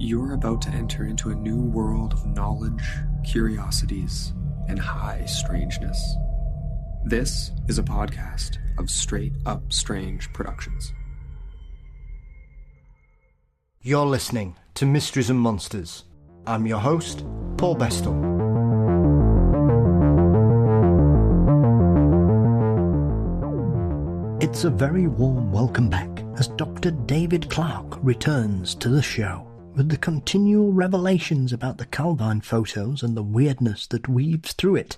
You're about to enter into a new world of knowledge, curiosities, and high strangeness. This is a podcast of Straight Up Strange Productions. You're listening to Mysteries and Monsters. I'm your host, Paul Bestall. It's a very warm welcome back as Dr David Clarke returns to the show with the continual revelations about the Calvine photos and the weirdness that weaves through it.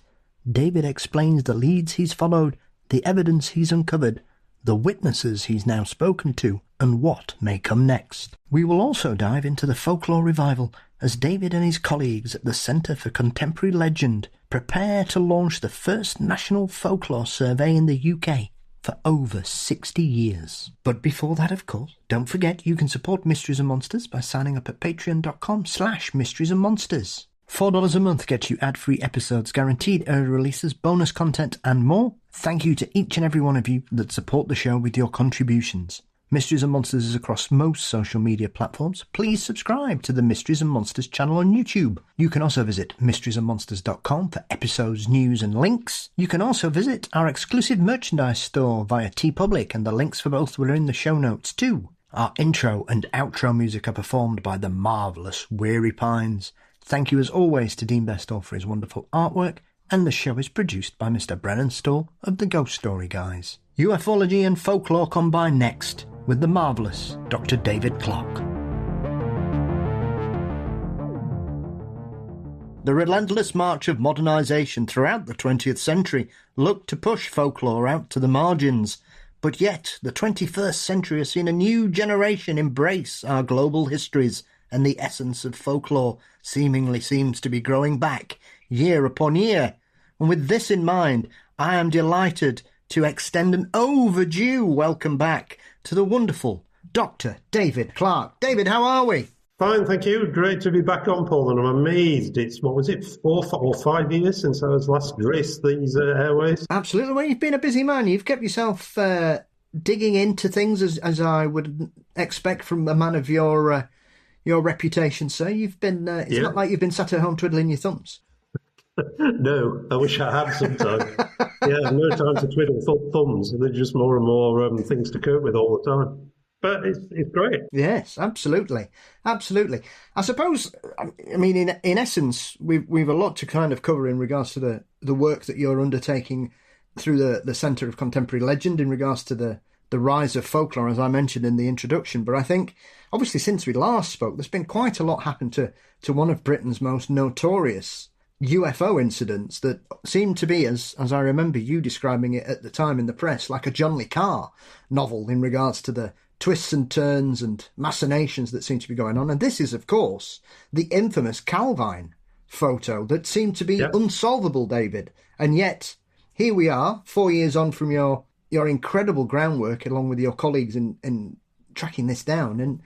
David explains the leads he's followed, the evidence he's uncovered, the witnesses he's now spoken to, and what may come next. We will also dive into the folklore revival as David and his colleagues at the Centre for Contemporary Legend prepare to launch the first National Folklore Survey in the UK for over 60 years. But before that, of course, don't forget you can support Mysteries and Monsters by signing up at patreon.com/Mysteries and Monsters. $4 a month gets you ad-free episodes, guaranteed early releases, bonus content and more. Thank you to each and every one of you that support the show with your contributions. Mysteries and Monsters is across most social media platforms. Please subscribe to the Mysteries and Monsters channel on YouTube. You can also visit mysteriesandmonsters.com for episodes, news and links. You can also visit our exclusive merchandise store via TeePublic, and the links for both were in the show notes too. Our intro and outro music are performed by the marvellous Weary Pines. Thank you as always to Dean Bestall for his wonderful artwork, and the show is produced by Mr. Brennan Storr of the Ghost Story Guys. Ufology and folklore combine next with the marvellous Dr. David Clarke. The relentless march of modernisation throughout the 20th century looked to push folklore out to the margins, but yet the 21st century has seen a new generation embrace our global histories, and the essence of folklore seemingly seems to be growing back year upon year. And with this in mind, I am delighted to extend an overdue welcome back to the wonderful Dr. David Clarke. David, how are we? Fine, thank you. Great to be back on, Paul, and I'm amazed. It's, 4 or 5 years since I was last graced these airways? Absolutely. Well, you've been a busy man. You've kept yourself digging into things as I would expect from a man of your reputation, sir. You've been, it's not like you've been sat at home twiddling your thumbs. No, I wish I had sometimes. No time to twiddle thumbs. There's just more and more things to cope with all the time. But it's great. Yes, absolutely. Absolutely. I suppose, I mean, in essence, we've a lot to kind of cover in regards to the work that you're undertaking through the Centre of Contemporary Legend in regards to the rise of folklore, as I mentioned in the introduction. But I think, obviously, since we last spoke, there's been quite a lot happen to one of Britain's most notorious UFO incidents that seemed to be, as I remember you describing it at the time in the press, like a John le Carre novel in regards to the twists and turns and machinations that seem to be going on. And this is, of course, the infamous Calvine photo that seemed to be unsolvable, David. And yet, here we are, 4 years on from your incredible groundwork, along with your colleagues in tracking this down. And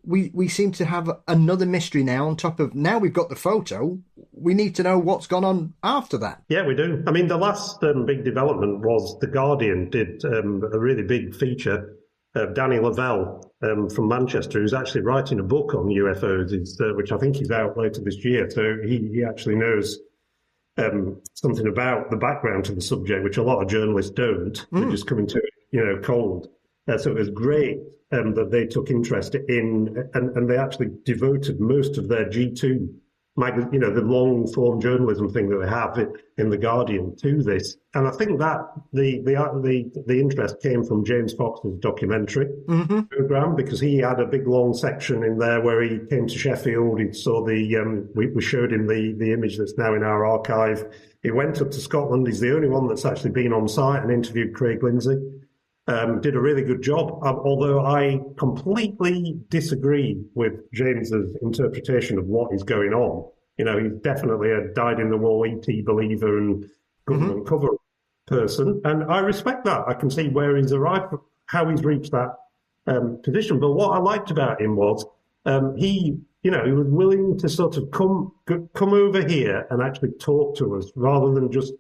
we seem to have another mystery now on top of, now we've got the photo, we need to know what's gone on after that. Yeah, we do. I mean, the last big development was The Guardian did a really big feature of Danny Lavelle from Manchester, who's actually writing a book on UFOs, which I think is out later this year. So he actually knows something about the background to the subject, which a lot of journalists don't. They're just coming to it, cold. So it was great that they took interest in, and they actually devoted most of their G2 magazine, the long-form journalism thing that they have in The Guardian to this. And I think that the interest came from James Fox's documentary program, because he had a big long section in there where he came to Sheffield. He saw we showed him the image that's now in our archive. He went up to Scotland. He's the only one that's actually been on site and interviewed Craig Lindsay. Did a really good job, although I completely disagree with James's interpretation of what is going on. He's definitely a dyed-in-the-wool ET believer and government cover person, and I respect that. I can see where he's arrived, how he's reached that position. But what I liked about him was he was willing to sort of come over here and actually talk to us, rather than just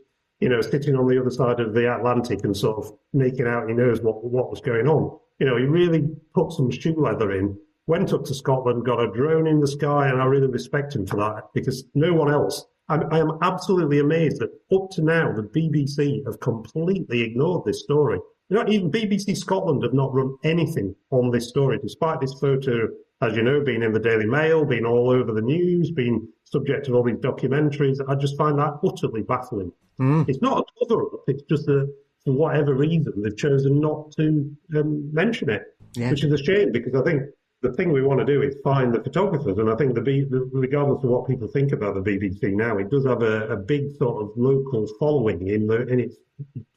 sitting on the other side of the Atlantic and sort of making out he knows what was going on. He really put some shoe leather in went up to Scotland, got a drone in the sky, and I really respect him for that, because no one else. I am absolutely amazed that up to now, the BBC have completely ignored this story. Even BBC Scotland have not run anything on this story, despite this photo, as you know, being in the Daily Mail, being all over the news, being subject to all these documentaries. I just find that utterly baffling. It's not a cover-up, it's just that for whatever reason, they've chosen not to mention it, which is a shame, because I think the thing we want to do is find the photographers, and I think regardless of what people think about the BBC now, it does have a big sort of local following in its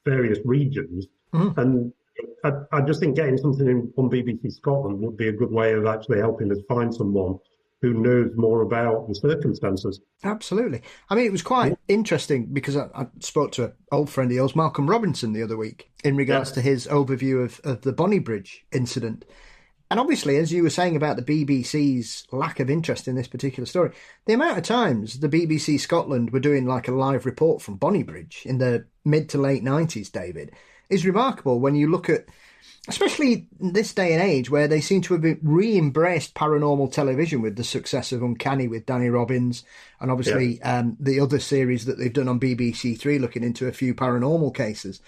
various regions, and I just think getting something on BBC Scotland would be a good way of actually helping us find someone who knows more about the circumstances. Absolutely. I mean, it was quite interesting because I spoke to an old friend of yours, Malcolm Robinson, the other week in regards to his overview of the Bonnie Bridge incident. And obviously, as you were saying about the BBC's lack of interest in this particular story, the amount of times the BBC Scotland were doing like a live report from Bonnie Bridge in the mid to late 90s, David, is remarkable when you look at, especially this day and age, where they seem to have re-embraced paranormal television with the success of Uncanny with Danny Robbins, and obviously the other series that they've done on BBC Three looking into a few paranormal cases.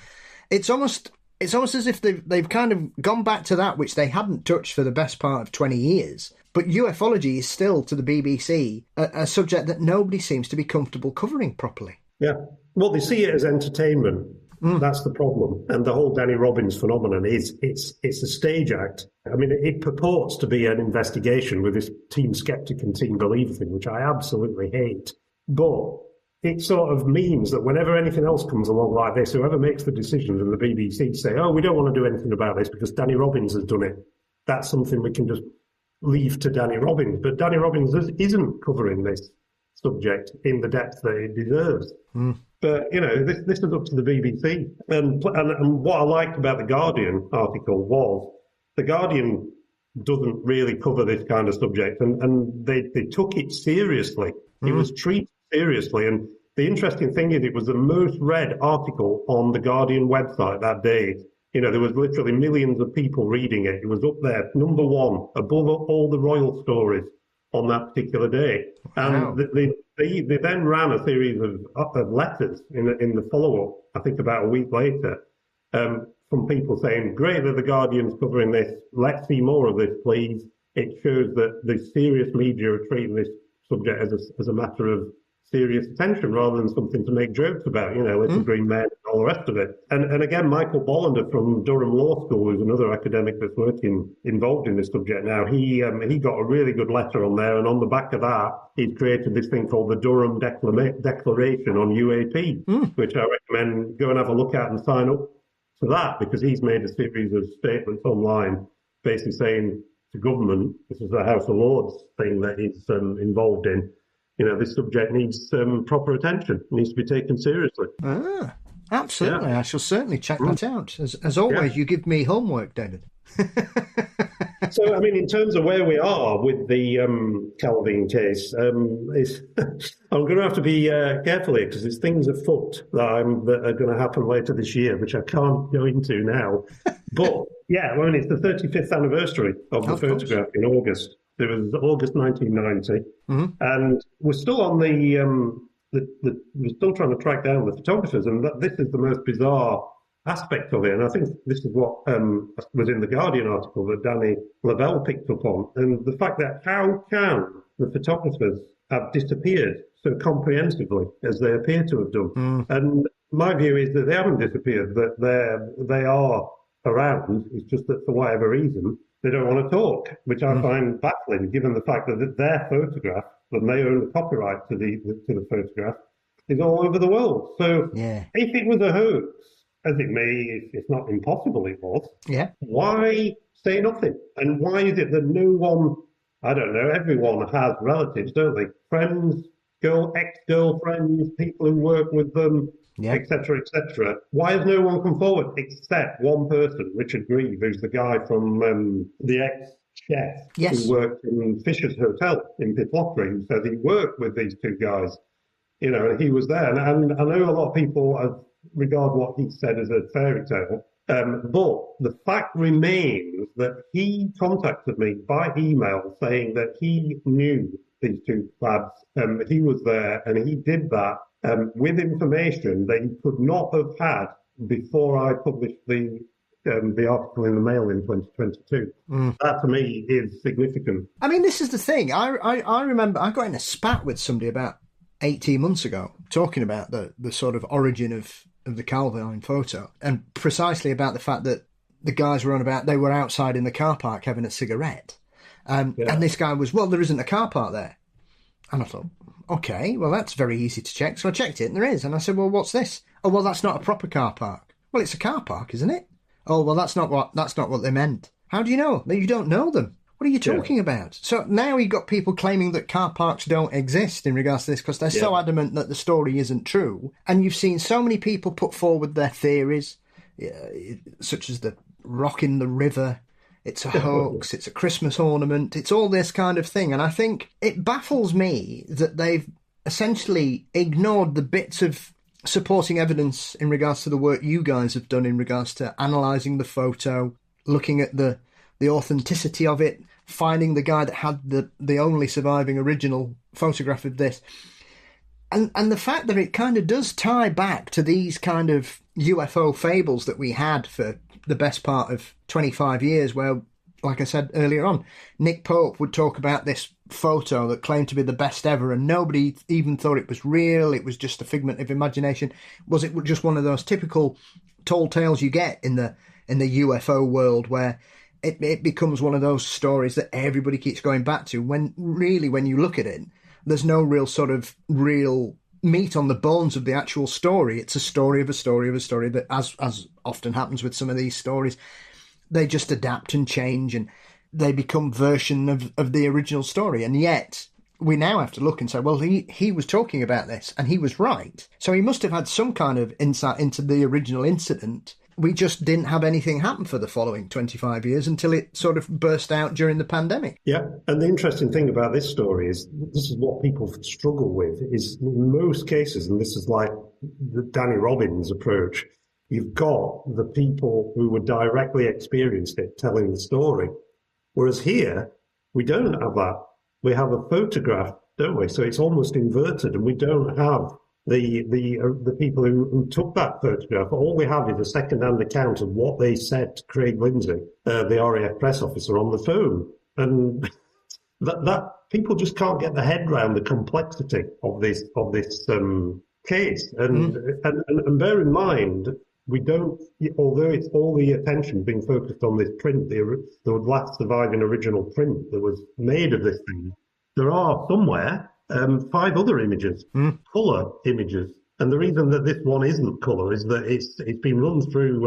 It's almost as if they've kind of gone back to that which they hadn't touched for the best part of 20 years. But ufology is still, to the BBC, a subject that nobody seems to be comfortable covering properly. Yeah. Well, they see it as entertainment. That's the problem. And the whole Danny Robbins phenomenon is it's a stage act. I mean, it purports to be an investigation with this Team Skeptic and Team Believer thing, which I absolutely hate. But it sort of means that whenever anything else comes along like this, whoever makes the decisions in the BBC say, oh, we don't want to do anything about this because Danny Robbins has done it. That's something we can just leave to Danny Robbins. But Danny Robbins isn't covering this subject in the depth that it deserves. But, this is up to the BBC. And what I liked about the Guardian article was the Guardian doesn't really cover this kind of subject, and they took it seriously. It was treated seriously. And the interesting thing is it was the most read article on the Guardian website that day. There was literally millions of people reading it. It was up there, number one, above all the royal stories on that particular day. And they then ran a series of letters in the follow-up, I think about a week later, from people saying, great that the Guardian's covering this. Let's see more of this, please. It shows that the serious media are treating this subject as a matter of serious attention rather than something to make jokes about, little green men and all the rest of it. And again, Michael Bollander from Durham Law School, who's another academic that's involved in this subject now, he got a really good letter on there, and on the back of that, he's created this thing called the Durham Declaration on UAP, which I recommend go and have a look at and sign up to that, because he's made a series of statements online basically saying to government, this is the House of Lords thing that he's involved in, this subject needs proper attention. It needs to be taken seriously. Absolutely. Yeah. I shall certainly check that out. As always, you give me homework, David. So, I mean, in terms of where we are with the Calvine case, I'm going to have to be careful here because there's things afoot that are going to happen later this year, which I can't go into now. But, it's the 35th anniversary of the photograph in August. It was August 1990, and we're still on we're still trying to track down the photographers, and this is the most bizarre aspect of it. And I think this is what was in the Guardian article that Danny Lavelle picked up on, and the fact that how can the photographers have disappeared so comprehensively as they appear to have done? And my view is that they haven't disappeared, that they are around. It's just that for whatever reason, they don't want to talk, which I find baffling, given the fact that their photograph, and they own the copyright to the photograph, is all over the world. So if it was a hoax, as it may, it's not impossible it was, why say nothing? And why is it that no one, I don't know, everyone has relatives, don't they? Friends, ex-girlfriends, people who work with them, etc., etc. Why has no one come forward except one person, Richard Grieve, who's the guy from the ex-chef who worked in Fisher's Hotel in Pitlochry, who said he worked with these two guys. And he was there. And I know a lot of people regard what he said as a fairy tale, But the fact remains that he contacted me by email saying that he knew these two lads. He was there, and he did that with information that he could not have had before I published the article in the Mail in 2022. That, to me, is significant. I mean, this is the thing. I remember I got in a spat with somebody about 18 months ago talking about the sort of origin of the Calvine photo, and precisely about the fact that the guys were on about they were outside in the car park having a cigarette. And this guy was, well, there isn't a car park there. And I thought, okay, well, that's very easy to check. So I checked it, and there is. And I said, well, what's this? Oh, well, that's not a proper car park. Well, it's a car park, isn't it? Oh, well, that's not what they meant. How do you know? You don't know them. What are you talking about? So now you've got people claiming that car parks don't exist in regards to this because they're so adamant that the story isn't true. And you've seen so many people put forward their theories, such as the rock in the river, it's a hoax, it's a Christmas ornament, it's all this kind of thing. And I think it baffles me that they've essentially ignored the bits of supporting evidence in regards to the work you guys have done in regards to analysing the photo, looking at the authenticity of it, finding the guy that had the only surviving original photograph of this. And the fact that it kind of does tie back to these kind of UFO fables that we had for the best part of 25 years, where, like I said earlier on, Nick Pope would talk about this photo that claimed to be the best ever, and nobody even thought it was real. It was just a figment of imagination. Was it just one of those typical tall tales you get in the UFO world, where it becomes one of those stories that everybody keeps going back to, when really, when you look at it, there's no real sort of real meat on the bones of the actual story. It's a story of a story of a story that, as often happens with some of these stories, they just adapt and change, and they become version of the original story. And yet we now have to look and say, well, he was talking about this and he was right. So he must have had some kind of insight into the original incident. We just didn't have anything happen for the following 25 years until it sort of burst out during the pandemic. Yeah, and the interesting thing about this story is this is what people struggle with, is in most cases, and this is like the Danny Robbins approach, you've got the people who would directly experienced it telling the story. Whereas here, we don't have that. We have a photograph, don't we? So it's almost inverted, and we don't have the people who took that photograph. All we have is a second-hand account of what they said to Craig Lindsay, the RAF press officer, on the phone. And that people just can't get their head around the complexity of this case. And bear in mind, we don't, although it's all the attention being focused on this print, the last surviving original print that was made of this thing, there are somewhere 5 other images, colour images. And the reason that this one isn't colour is that it's been run through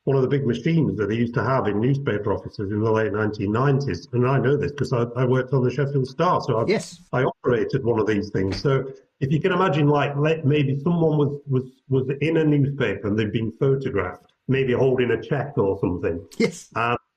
one of the big machines that they used to have in newspaper offices in the late 1990s. And I know this because I worked on the Sheffield Star, so I operated one of these things. So if you can imagine, like, maybe someone was in a newspaper and they've been photographed, maybe holding a cheque or something. Yes.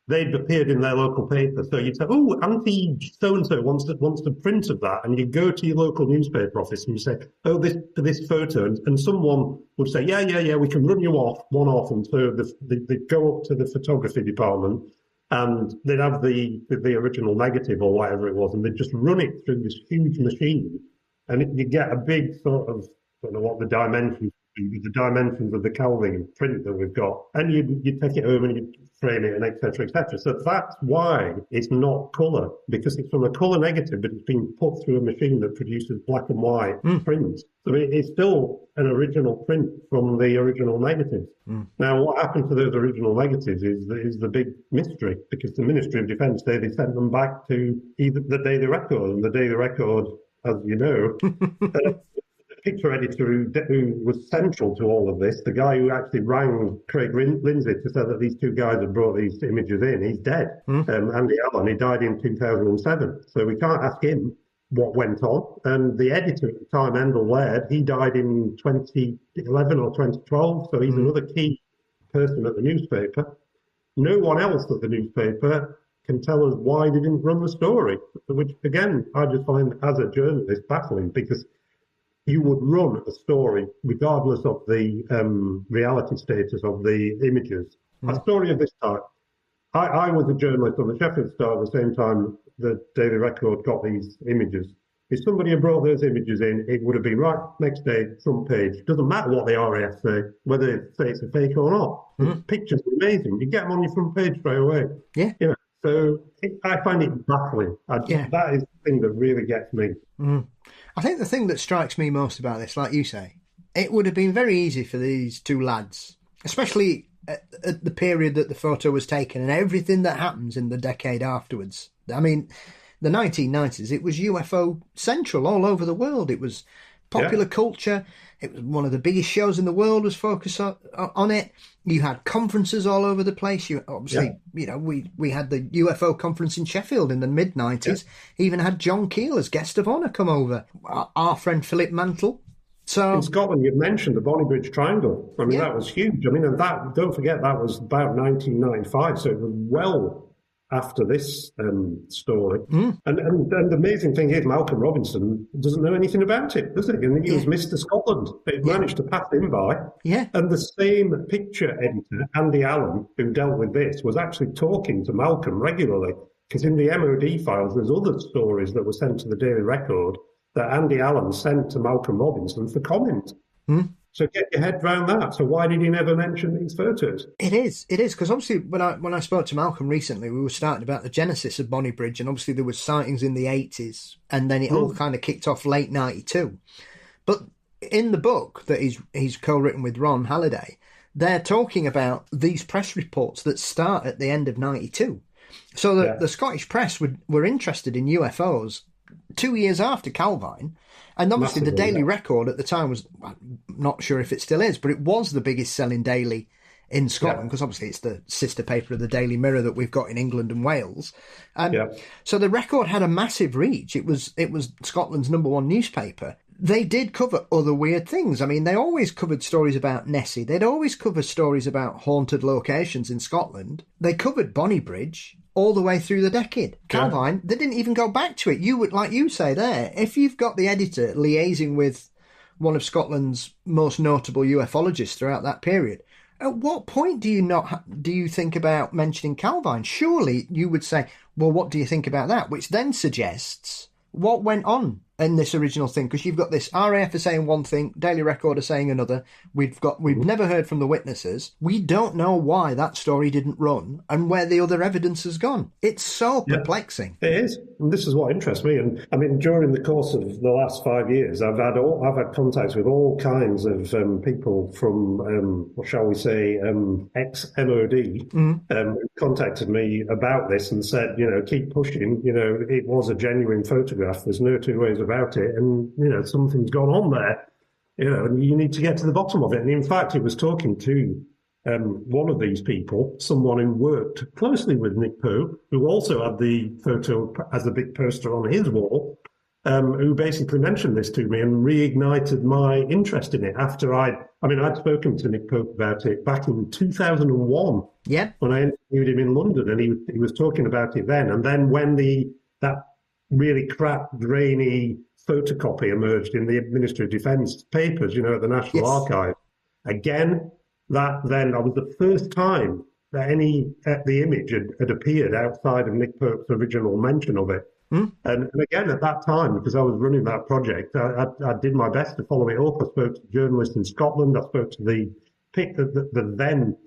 They'd appeared in their local paper. So you'd say, oh, Auntie so-and-so wants to print of that. And you go to your local newspaper office and you say, oh, this photo. And someone would say, yeah, we can run you one off. And so they'd go up to the photography department and they'd have the original negative or whatever it was. And they'd just run it through this huge machine. And you get a big sort of, I don't know what the dimensions would be, the dimensions of the Calvine print that we've got. And you take it home and you frame it, and et cetera, et cetera. So that's why it's not colour, because it's from a colour negative, but it's been put through a machine that produces black and white prints. So it's still an original print from the original negatives. Now, what happened to those original negatives is the big mystery, because the Ministry of Defence, they sent them back to either the Daily Record, and the Daily Record, as you know, picture editor who was central to all of this, the guy who actually rang Craig Lindsay to say that these two guys had brought these images in, he's dead. Andy Allen, he died in 2007. So we can't ask him what went on. And the editor at the time, Endel Laird, he died in 2011 or 2012. So he's another key person at the newspaper. No one else at the newspaper can tell us why they didn't run the story, which, again, I just find as a journalist baffling, because you would run a story regardless of the reality status of the images. A story of this type. I was a journalist on the Sheffield Star at the same time the Daily Record got these images. If somebody had brought those images in, it would have been right next day, front page. Doesn't matter what the RAF say, whether they say it's a fake or not. The pictures are amazing. You get them on your front page straight away. Yeah. You know, so I find it baffling. That is the thing that really gets me. I think the thing that strikes me most about this, like you say, it would have been very easy for these two lads, especially at the period that the photo was taken and everything that happens in the decade afterwards. I mean, the 1990s, it was UFO central all over the world. It was popular culture. It was one of the biggest shows in the world was focused on it. You had conferences all over the place. You obviously, you know, we had the UFO conference in Sheffield in the mid-90s. Even had John Keel as guest of honour come over. Our friend Philip Mantle. So in Scotland, you've mentioned the Bonnybridge Triangle. I mean, that was huge. I mean, and that, don't forget, that was about 1995, so it was well after this story. And the amazing thing is, Malcolm Robinson doesn't know anything about it, does he? And he was Mr. Scotland. It managed to pass him by. And the same picture editor, Andy Allen, who dealt with this, was actually talking to Malcolm regularly, because in the MOD files, there's other stories that were sent to the Daily Record that Andy Allen sent to Malcolm Robinson for comment. So get your head around that. So why did he never mention these photos? It is, because obviously when I spoke to Malcolm recently, we were starting about the genesis of Bonnybridge, and obviously there was sightings in the 80s, and then it all kind of kicked off late 92. But in the book that he's co-written with Ron Halliday, they're talking about these press reports that start at the end of 92. So the Scottish press were interested in UFOs 2 years after Calvine. And obviously the Daily Record at the time was, I'm not sure if it still is, but it was the biggest selling daily in Scotland, because obviously it's the sister paper of the Daily Mirror that we've got in England and Wales. So the Record had a massive reach. It was Scotland's #1 newspaper. They did cover other weird things. I mean, they always covered stories about Nessie. They'd always cover stories about haunted locations in Scotland. They covered Bonnybridge all the way through the decade. Calvine, they didn't even go back to it. You would, like you say there, if you've got the editor liaising with one of Scotland's most notable ufologists throughout that period, at what point do you think about mentioning Calvine? Surely you would say, well, what do you think about that? Which then suggests what went on in this original thing, because you've got this RAF are saying one thing, Daily Record are saying another. We've never heard from the witnesses. We don't know why that story didn't run and where the other evidence has gone. It's so perplexing. It is, and this is what interests me. And I mean, during the course of the last 5 years, I've had contacts with all kinds of people from what shall we say, ex-MOD, who contacted me about this and said, you know, keep pushing. You know, it was a genuine photograph. There's no two ways about it, and you know, something's gone on there, you know, and you need to get to the bottom of it. And in fact, he was talking to one of these people, someone who worked closely with Nick Pope, who also had the photo as a big poster on his wall, who basically mentioned this to me and reignited my interest in it after I'd spoken to Nick Pope about it back in 2001. When I interviewed him in London, and he was talking about it then. And then when that really crap, grainy photocopy emerged in the Ministry of Defence papers, you know, at the National Archive. Again, that was the first time that the image had appeared outside of Nick Pope's original mention of it. And again, at that time, because I was running that project, I did my best to follow it up. I spoke to journalists in Scotland. I spoke to the then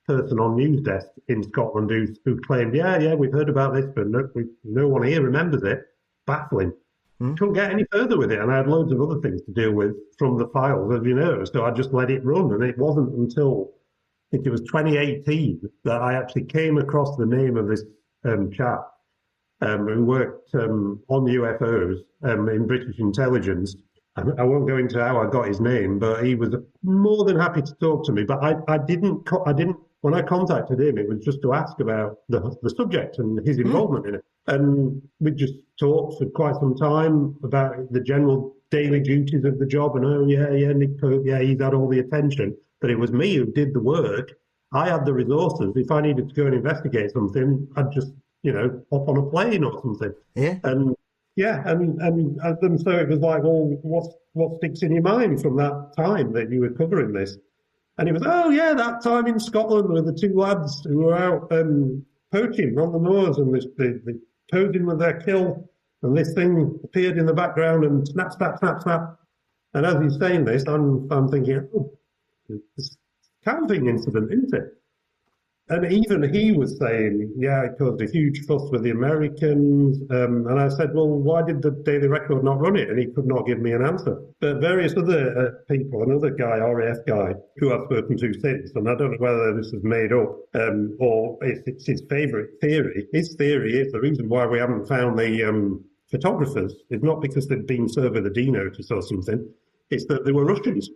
person on news desk in Scotland who claimed, we've heard about this, but no one here remembers it. Baffling. Couldn't get any further with it, and I had loads of other things to deal with from the files, as you know, so I just let it run. And it wasn't until, I think it was 2018, that I actually came across the name of this chap who worked on UFOs in British intelligence. I won't go into how I got his name, but he was more than happy to talk to me. But I didn't. When I contacted him, it was just to ask about the subject and his involvement in it. And we just talked for quite some time about the general daily duties of the job. And Nick Pope, he's had all the attention. But it was me who did the work. I had the resources. If I needed to go and investigate something, I'd just, you know, hop on a plane or something. And so it was like, well, what sticks in your mind from that time that you were covering this? And he was, oh yeah, that time in Scotland with the two lads who were out poaching on the moors, and they posing with their kill, and this thing appeared in the background and snap, snap, snap, snap. And as he's saying this, I'm thinking, oh, it's a Calvine incident, isn't it? And even he was saying, yeah, it caused a huge fuss with the Americans. And I said, well, why did the Daily Record not run it? And he could not give me an answer. But various other people, another guy, RAF guy, who I've spoken to since, and I don't know whether this is made up or it's his favourite theory. His theory is the reason why we haven't found the photographers is not because they'd been served with a D notice or something. It's that they were Russians,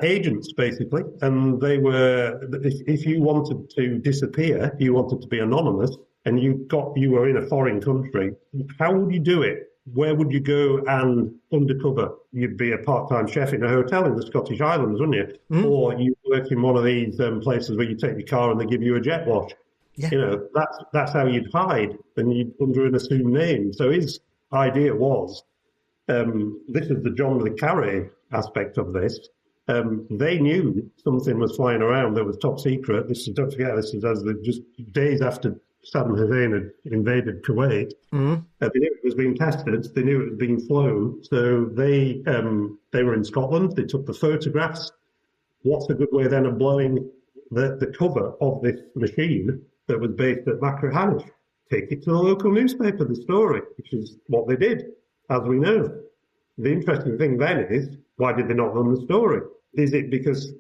agents, basically, and they were, if you wanted to disappear, you wanted to be anonymous, and you were in a foreign country, how would you do it? Where would you go and undercover? You'd be a part-time chef in a hotel in the Scottish Islands, wouldn't you? Mm. Or you work in one of these places where you take your car and they give you a jet wash. Yeah. You know, that's how you'd hide, and you'd under an assumed name. So his idea was, this is the John le Carré aspect of this. They knew something was flying around that was top secret. Don't forget, this is just days after Saddam Hussein had invaded Kuwait. Mm. They knew it was being tested. They knew it was being flown. So they were in Scotland. They took the photographs. What's a good way then of blowing the cover of this machine that was based at Machrihanish? Take it to the local newspaper, the story, which is what they did, as we know. The interesting thing then is, why did they not run the story? Is it because,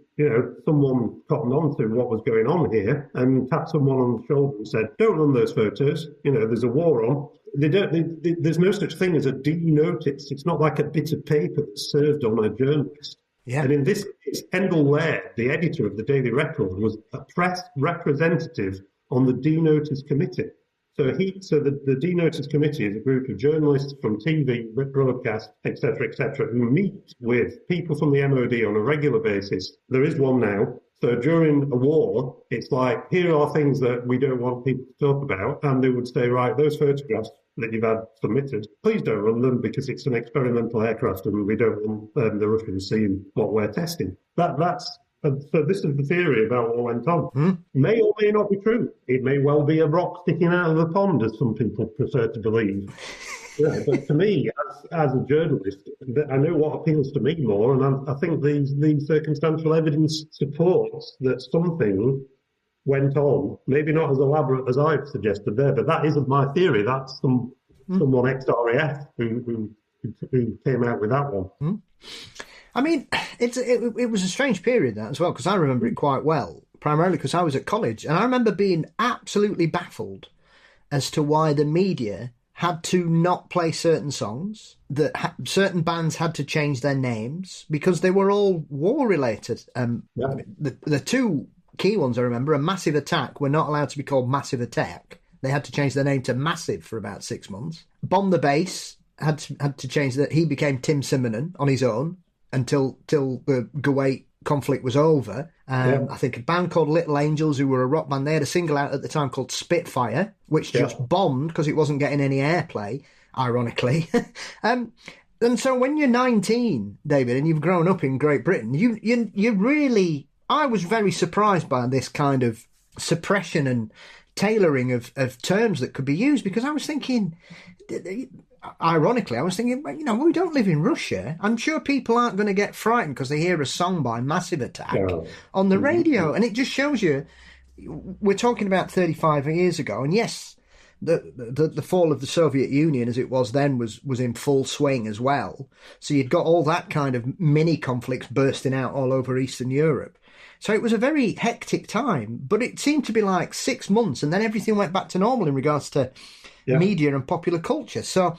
someone cottoned on to what was going on here and tapped someone on the shoulder and said, don't run those photos, there's a war on. There's no such thing as a D notice. It's not like a bit of paper that's served on a journalist. Yeah. And in this case, Endell Laird, the editor of the Daily Record, was a press representative on the D Notice Committee. So the D Notice Committee is a group of journalists from TV, broadcast, etc., who meet with people from the MOD on a regular basis. There is one now. So during a war, it's like, here are things that we don't want people to talk about. And they would say, right, those photographs that you've had submitted, please don't run them because it's an experimental aircraft and we don't want the Russians seeing what we're testing. So this is the theory about what went on. May or may not be true. It may well be a rock sticking out of the pond, as some people prefer to believe. Yeah, but to me, as a journalist, I know what appeals to me more, and I think the circumstantial evidence supports that something went on, maybe not as elaborate as I've suggested there, but that isn't my theory. That's someone ex-RAF who came out with that one. I mean, it was a strange period, that as well, because I remember it quite well, primarily because I was at college, and I remember being absolutely baffled as to why the media had to not play certain songs, that certain bands had to change their names, because they were all war-related. The two key ones I remember, a Massive Attack, were not allowed to be called Massive Attack. They had to change their name to Massive for about 6 months. Bomb the Bass had to change that. He became Tim Simonon on his own until the Kuwait conflict was over. I think a band called Little Angels, who were a rock band, they had a single out at the time called Spitfire, which just bombed because it wasn't getting any airplay, ironically. And so when you're 19, David, and you've grown up in Great Britain, you really... I was very surprised by this kind of suppression and tailoring of terms that could be used, because I was thinking... Ironically, I was thinking, we don't live in Russia. I'm sure people aren't going to get frightened because they hear a song by Massive Attack on the radio. And it just shows you, we're talking about 35 years ago. And yes, the fall of the Soviet Union, as it was then, was in full swing as well. So you'd got all that kind of mini conflicts bursting out all over Eastern Europe. So it was a very hectic time, but it seemed to be like 6 months, and then everything went back to normal in regards to media and popular culture. So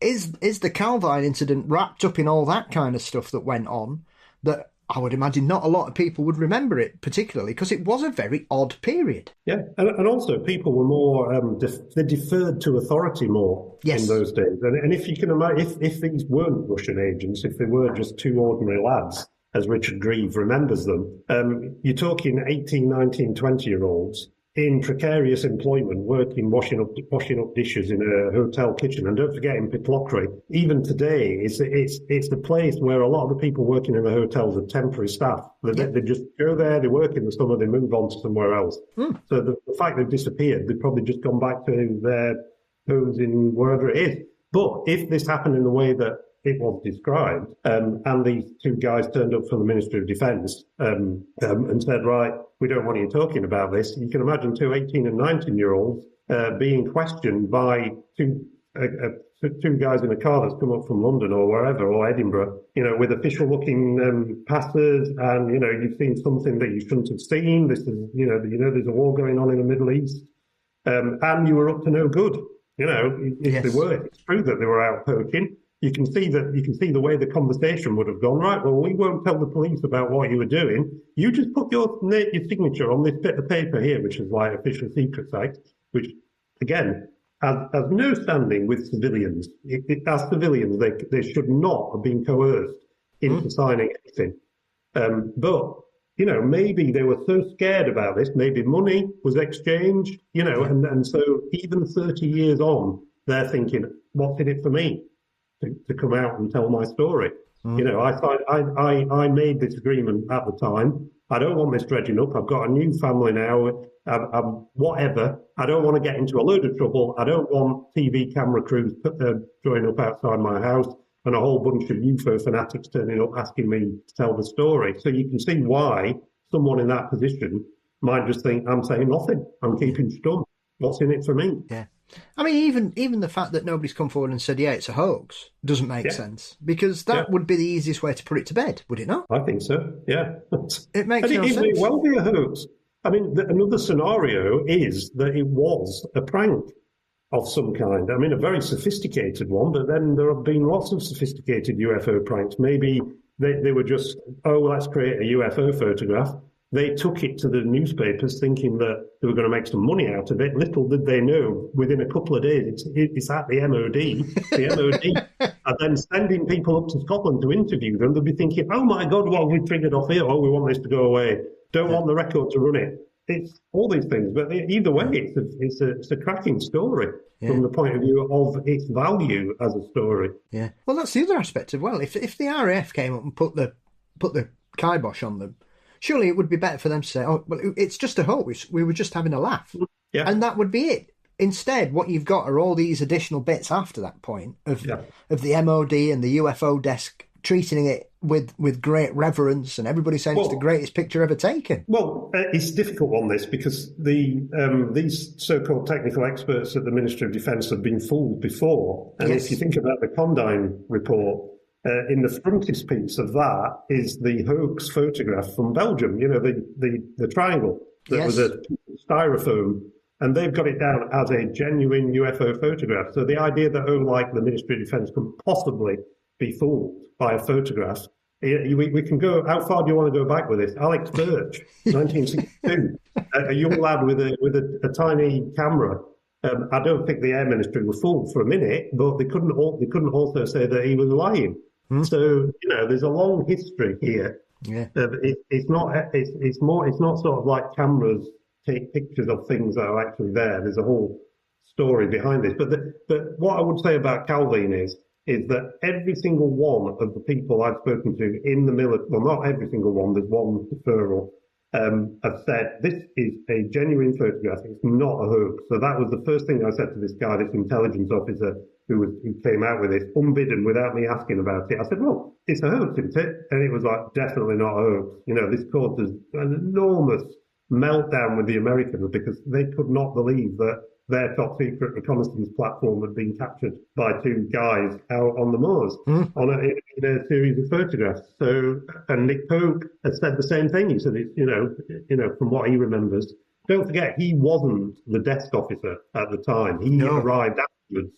is the Calvine incident wrapped up in all that kind of stuff that went on, that I would imagine not a lot of people would remember it particularly, because it was a very odd period. Yeah, and also people were more, they deferred to authority more in those days. And if you can imagine, if these weren't Russian agents, if they were just two ordinary lads, as Richard Grieve remembers them, you're talking 18, 19, 20-year-olds in precarious employment, working, washing up dishes in a hotel kitchen. And don't forget, in Pitlochry, even today, it's the place where a lot of the people working in the hotels are temporary staff. They just go there, they work in the summer, they move on to somewhere else. So the fact they've disappeared, they've probably just gone back to their homes in wherever it is. But if this happened in the way that it was described, and these two guys turned up from the Ministry of Defence and said, right, we don't want you talking about this. You can imagine two 18 and 19-year-olds being questioned by two guys in a car that's come up from London or wherever, or Edinburgh, with official-looking passes, and, you've seen something that you shouldn't have seen. This is, there's a war going on in the Middle East, and you were up to no good. If they were, it's true that they were out poaching. You can see the way the conversation would have gone. Right, well, we won't tell the police about what you were doing. You just put your signature on this bit of paper here, which is like official secret site, which, again, has no standing with civilians. As civilians, they should not have been coerced into signing anything. But, maybe they were so scared about this, maybe money was exchanged, and so even 30 years on, they're thinking, what's in it for me? To come out and tell my story. I made this agreement at the time. I don't want this dredging up. I've got a new family now. I'm whatever. I don't want to get into a load of trouble. I don't want TV camera crews showing up outside my house and a whole bunch of UFO fanatics turning up asking me to tell the story. So you can see why someone in that position might just think, I'm saying nothing. I'm keeping stum. What's in it for me? Yeah. I mean, even the fact that nobody's come forward and said, yeah, it's a hoax, doesn't make sense, because that would be the easiest way to put it to bed, would it not? I think so, yeah. It makes no sense. It may well be a hoax. I mean, another scenario is that it was a prank of some kind. I mean, a very sophisticated one, but then there have been lots of sophisticated UFO pranks. Maybe they were just, let's create a UFO photograph. They took it to the newspapers thinking that they were going to make some money out of it. Little did they know, within a couple of days, it's at the MOD. The MOD are then sending people up to Scotland to interview them. They'll be thinking, oh my God, what have we triggered off here? Oh, we want this to go away. Don't want the record to run it. It's all these things. But either way, it's a cracking story from the point of view of its value as a story. Yeah. Well, that's the other aspect as well. If the RAF came up and put the kibosh on them, surely it would be better for them to say, oh, well, it's just a hoax. We were just having a laugh. Yeah. And that would be it. Instead, what you've got are all these additional bits after that point of the MOD and the UFO desk treating it with great reverence, and everybody saying it's the greatest picture ever taken. Well, it's difficult on this because these so-called technical experts at the Ministry of Defence have been fooled before. And if you think about the Condign report, in the frontispiece of that is the hoax photograph from Belgium, the triangle that was a styrofoam, and they've got it down as a genuine UFO photograph. So the idea that, the Ministry of Defence can possibly be fooled by a photograph, we can go, how far do you want to go back with this? Alex Birch, 1962, a young lad with a tiny camera. I don't think the Air Ministry were fooled for a minute, but they couldn't also say that he was lying. So there's a long history here. Yeah, it's not sort of like cameras take pictures of things that are actually there. There's a whole story behind this. But what I would say about Calvine is that every single one of the people I've spoken to in the military, well, not every single one, there's one deferral, have said, this is a genuine photograph, it's not a hoax. So that was the first thing I said to this guy, this intelligence officer who came out with this, unbidden, without me asking about it. I said, well, it's a hoax, isn't it? And it was like, definitely not a hoax. This caused us an enormous meltdown with the Americans because they could not believe that their top secret reconnaissance platform had been captured by two guys out on the moors in a series of photographs. So, and Nick Pope has said the same thing. He said, from what he remembers. Don't forget, he wasn't the desk officer at the time. He arrived afterwards.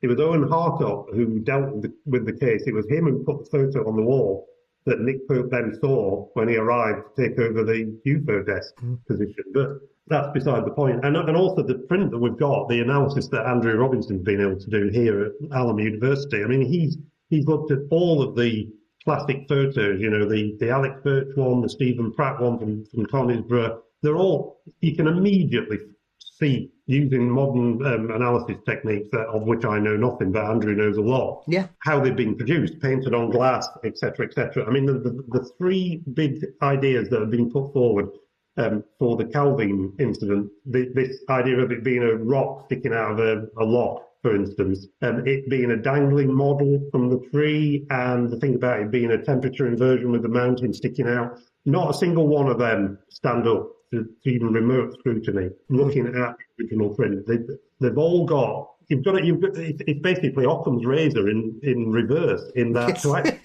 It was Owen Hartop who dealt with the case. It was him who put the photo on the wall that Nick Pope then saw when he arrived to take over the UFO desk position. But that's beside the point. And also the print that we've got, the analysis that Andrew Robinson's been able to do here at Hallam University. I mean, he's looked at all of the classic photos, the Alex Birch one, the Stephen Pratt one from Conisbrough, they're all, you can immediately see, using modern analysis techniques, of which I know nothing, but Andrew knows a lot, how they've been produced, painted on glass, etc., etc. I mean, the three big ideas that have been put forward for the Calvine incident, this idea of it being a rock sticking out of a lock, for instance, it being a dangling model from the tree, and the thing about it being a temperature inversion with the mountain sticking out, not a single one of them stand up to even remote scrutiny, looking at the original print. They've all got, it's basically Occam's razor in reverse, in that to actually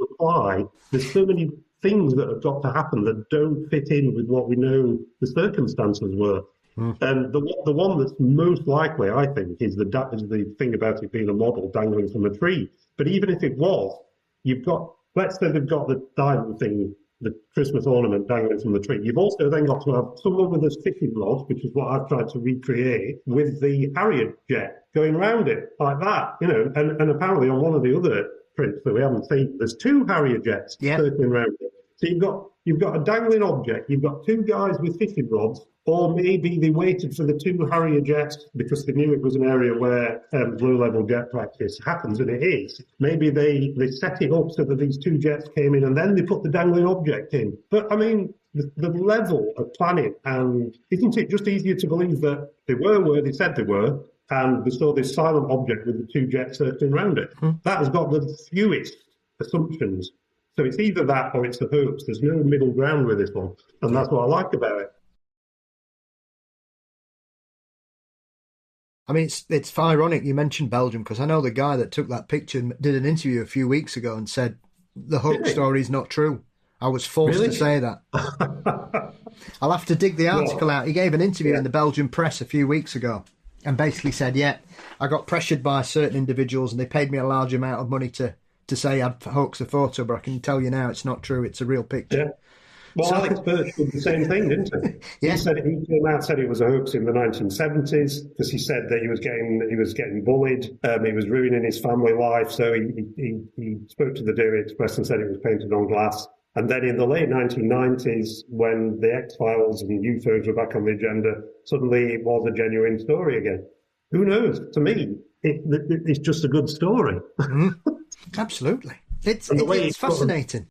apply, there's so many things that have got to happen that don't fit in with what we know the circumstances were. And the one that's most likely, I think, is the thing about it being a model dangling from a tree. But even if it was, you've got, let's say they've got the diamond thing, the Christmas ornament dangling from the tree. You've also then got to have someone with a fishing rod, which is what I've tried to recreate, with the Harrier jet going around it like that, and apparently on one of the other prints that we haven't seen, there's two Harrier jets circling around it. So you've got a dangling object, you've got two guys with fishing rods, or maybe they waited for the two Harrier jets because they knew it was an area where low-level jet practice happens, and it is. Maybe they set it up so that these two jets came in, and then they put the dangling object in. But, I mean, the level of planning, and isn't it just easier to believe that they were where they said they were, and they saw this silent object with the two jets circling around it? That has got the fewest assumptions. So it's either that or it's a hoax. There's no middle ground with this one, and that's what I like about it. I mean, it's ironic you mentioned Belgium, because I know the guy that took that picture did an interview a few weeks ago and said the hoax story is not true. I was forced to say that. I'll have to dig the article out. He gave an interview in the Belgian press a few weeks ago and basically said, I got pressured by certain individuals and they paid me a large amount of money to say I'd hoax a photo, but I can tell you now it's not true. It's a real picture. Yeah. Well, Alex Birch did the same thing, didn't he? He came out, said it was a hoax in the 1970s because he said that he was getting bullied. He was ruining his family life. So he spoke to the Daily Express and said it was painted on glass. And then in the late 1990s, when the X-Files and UFOs were back on the agenda, suddenly it was a genuine story again. Who knows? To me, it's just a good story. Absolutely. It's fascinating.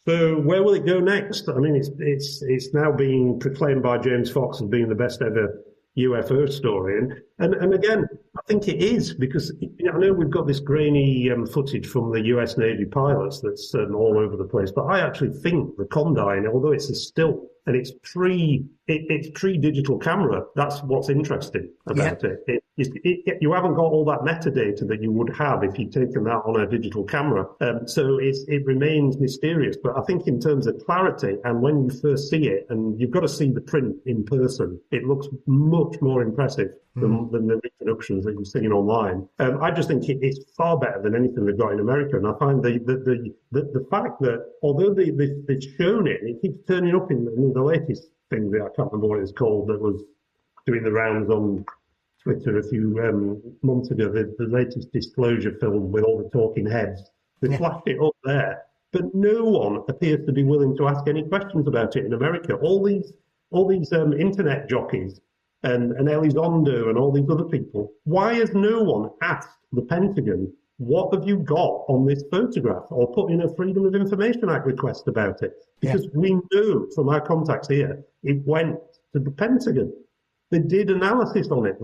So where will it go next? I mean, it's now being proclaimed by James Fox as being the best ever UFO story. And again, I think it is, because I know we've got this grainy footage from the US Navy pilots that's all over the place, but I actually think the Condyne, although it's a still and it's pre-digital camera, that's what's interesting about it. You haven't got all that metadata that you would have if you'd taken that on a digital camera. So it remains mysterious. But I think in terms of clarity, and when you first see it, and you've got to see the print in person, it looks much more impressive than the reproductions that you've seen online. I just think it's far better than anything they've got in America. And I find the fact that although they've shown it, it keeps turning up in the latest thing that I can't remember what it's called, that was doing the rounds on Twitter a few months ago, the latest disclosure film with all the talking heads. They flashed it up there, but no one appears to be willing to ask any questions about it in America. All these internet jockeys and Elizondo and all these other people, why has no one asked the Pentagon, what have you got on this photograph, or put in a Freedom of Information Act request about it? Because we know from our contacts here, it went to the Pentagon. They did analysis on it.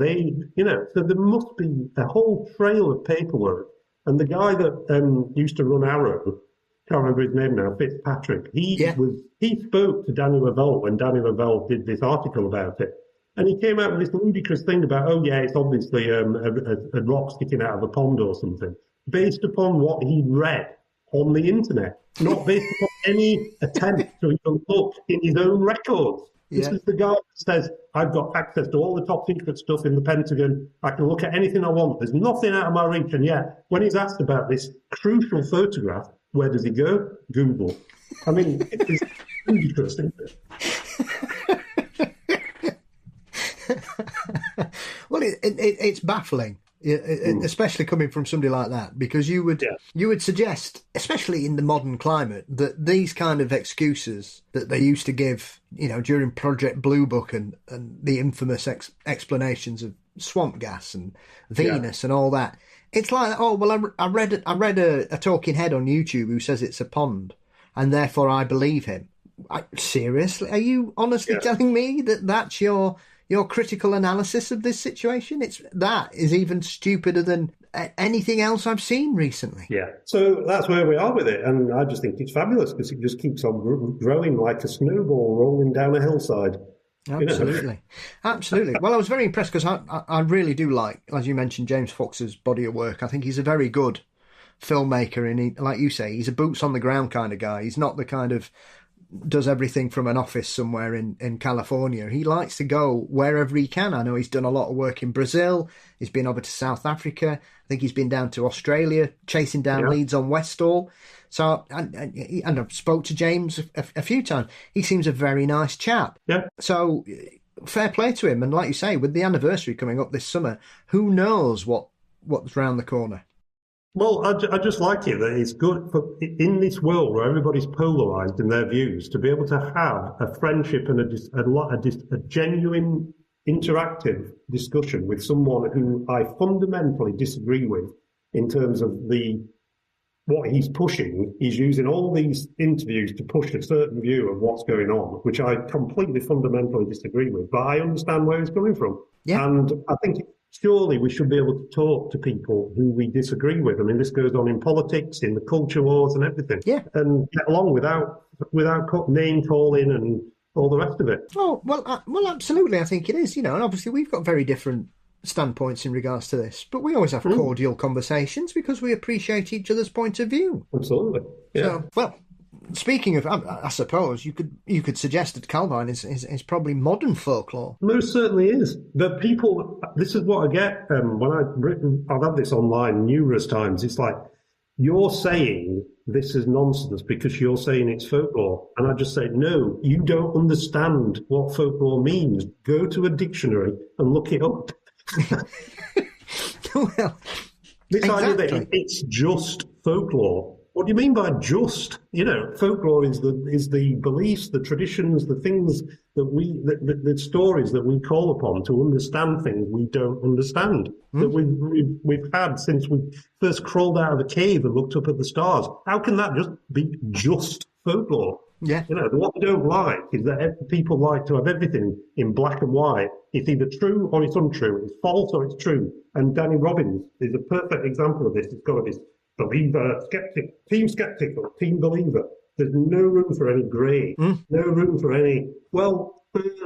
So there must be a whole trail of paperwork. And the guy that used to run Arrow, can't remember his name now, Fitzpatrick, he spoke to Danny Lavelle when Danny Lavelle did this article about it. And he came out with this ludicrous thing about, it's obviously a rock sticking out of a pond or something, based upon what he read on the internet, not based upon any attempt to even look in his own records. This is the guy that says, I've got access to all the top secret stuff in the Pentagon. I can look at anything I want. There's nothing out of my reach. And yet, when he's asked about this crucial photograph, where does he go? Google. I mean, it's ludicrous, isn't it? Well, it's baffling. especially coming from somebody like that, because you would suggest, especially in the modern climate, that these kind of excuses that they used to give, during Project Blue Book and the infamous explanations of swamp gas and Venus and all that. It's like, oh, well, I read a talking head on YouTube who says it's a pond, and therefore I believe him. Seriously? Are you honestly telling me that that's your critical analysis of this situation? That is even stupider than anything else I've seen recently. Yeah. So that's where we are with it. And I just think it's fabulous because it just keeps on growing like a snowball rolling down a hillside. Absolutely. Absolutely. Well, I was very impressed because I really do like, as you mentioned, James Fox's body of work. I think he's a very good filmmaker, and like you say, he's a boots on the ground kind of guy. He's not the kind of does everything from an office somewhere in California. He likes to go wherever he can. I know he's done a lot of work in Brazil. He's been over to South Africa. I think he's been down to Australia, chasing down leads on Westall. So, and I've spoke to James a few times. He seems a very nice chap. Yeah. So, fair play to him. And like you say, with the anniversary coming up this summer, who knows what's round the corner? Well, I just like it that it's good in this world where everybody's polarised in their views to be able to have a friendship and a genuine interactive discussion with someone who I fundamentally disagree with in terms of what he's pushing. He's using all these interviews to push a certain view of what's going on, which I completely fundamentally disagree with, but I understand where he's coming from. Yeah. And I think surely we should be able to talk to people who we disagree with. I mean, this goes on in politics, in the culture wars and everything. Yeah. And get along without name calling and all the rest of it. Oh, well, absolutely. I think it is, and obviously we've got very different standpoints in regards to this, but we always have cordial conversations because we appreciate each other's point of view. Absolutely. Yeah. So, well, speaking of, I suppose you could suggest that Calvine is probably modern folklore. Most certainly is. But people, this is what I get when I've had this online numerous times. It's like, you're saying this is nonsense because you're saying it's folklore. And I just say, no, you don't understand what folklore means. Go to a dictionary and look it up. Well, this idea that it's just folklore. What do you mean by just? Folklore is the beliefs, the traditions, the things that the stories that we call upon to understand things we don't understand, that we've had since we first crawled out of the cave and looked up at the stars. How can that just be just folklore? Yeah. What we don't like is that people like to have everything in black and white. It's either true or it's untrue. It's false or it's true. And Danny Robbins is a perfect example of this. He's got this believer, skeptic, team skeptic or team believer. There's no room for any grey, no room for any,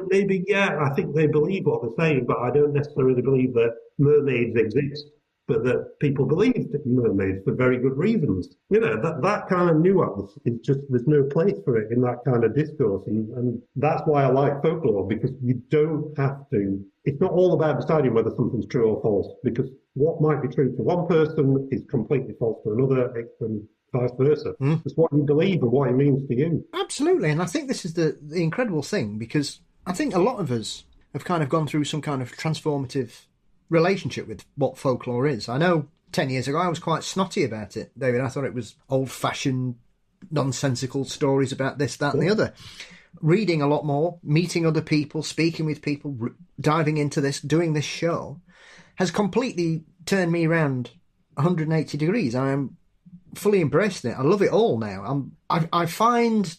maybe, I think they believe what they're saying, but I don't necessarily believe that mermaids exist, but that people believe in mermaids for very good reasons. That kind of nuance is just, there's no place for it in that kind of discourse. And that's why I like folklore, because you don't have to, it's not all about deciding whether something's true or false, because what might be true to one person is completely false to another, and vice versa. It's what you believe and what it means to you. Absolutely. And I think this is the incredible thing, because I think a lot of us have kind of gone through some kind of transformative relationship with what folklore is. I know 10 years ago I was quite snotty about it, David. I thought it was old-fashioned, nonsensical stories about this, that and the other. Reading a lot more, meeting other people, speaking with people, diving into this, doing this show, has completely turned me around 180 degrees. I am fully embracing it. I love it all now. I find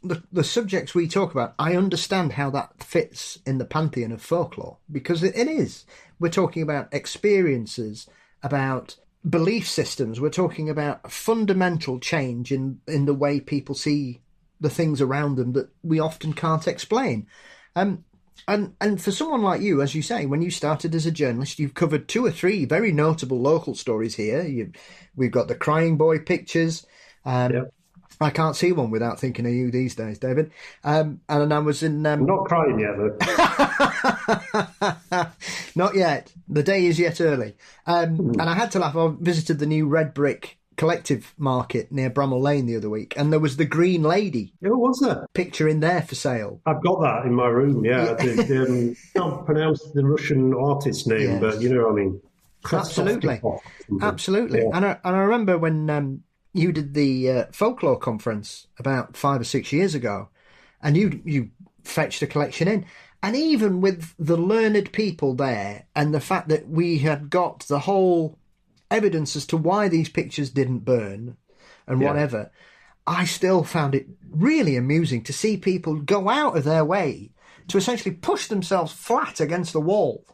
the subjects we talk about, I understand how that fits in the pantheon of folklore, because it is. We're talking about experiences, about belief systems. We're talking about fundamental change in the way people see the things around them that we often can't explain. And for someone like you, as you say, when you started as a journalist, you've covered 2 or 3 very notable local stories here. We've got the Crying Boy pictures. I can't see one without thinking of you these days, David. And I was in... I'm not crying yet, though. Not yet. The day is yet early. And I had to laugh. I visited the new Red Brick Collective Market near Bramall Lane the other week, and there was the Green Lady. Oh, was there? Picture in there for sale. I've got that in my room, yeah. I can't pronounce the Russian artist's name, but you know what I mean. Absolutely. Absolutely. Yeah. And I remember when you did the folklore conference about 5 or 6 years ago, and you fetched a collection in. And even with the learned people there and the fact that we had got the whole evidence as to why these pictures didn't burn and whatever, I still found it really amusing to see people go out of their way to essentially push themselves flat against the wall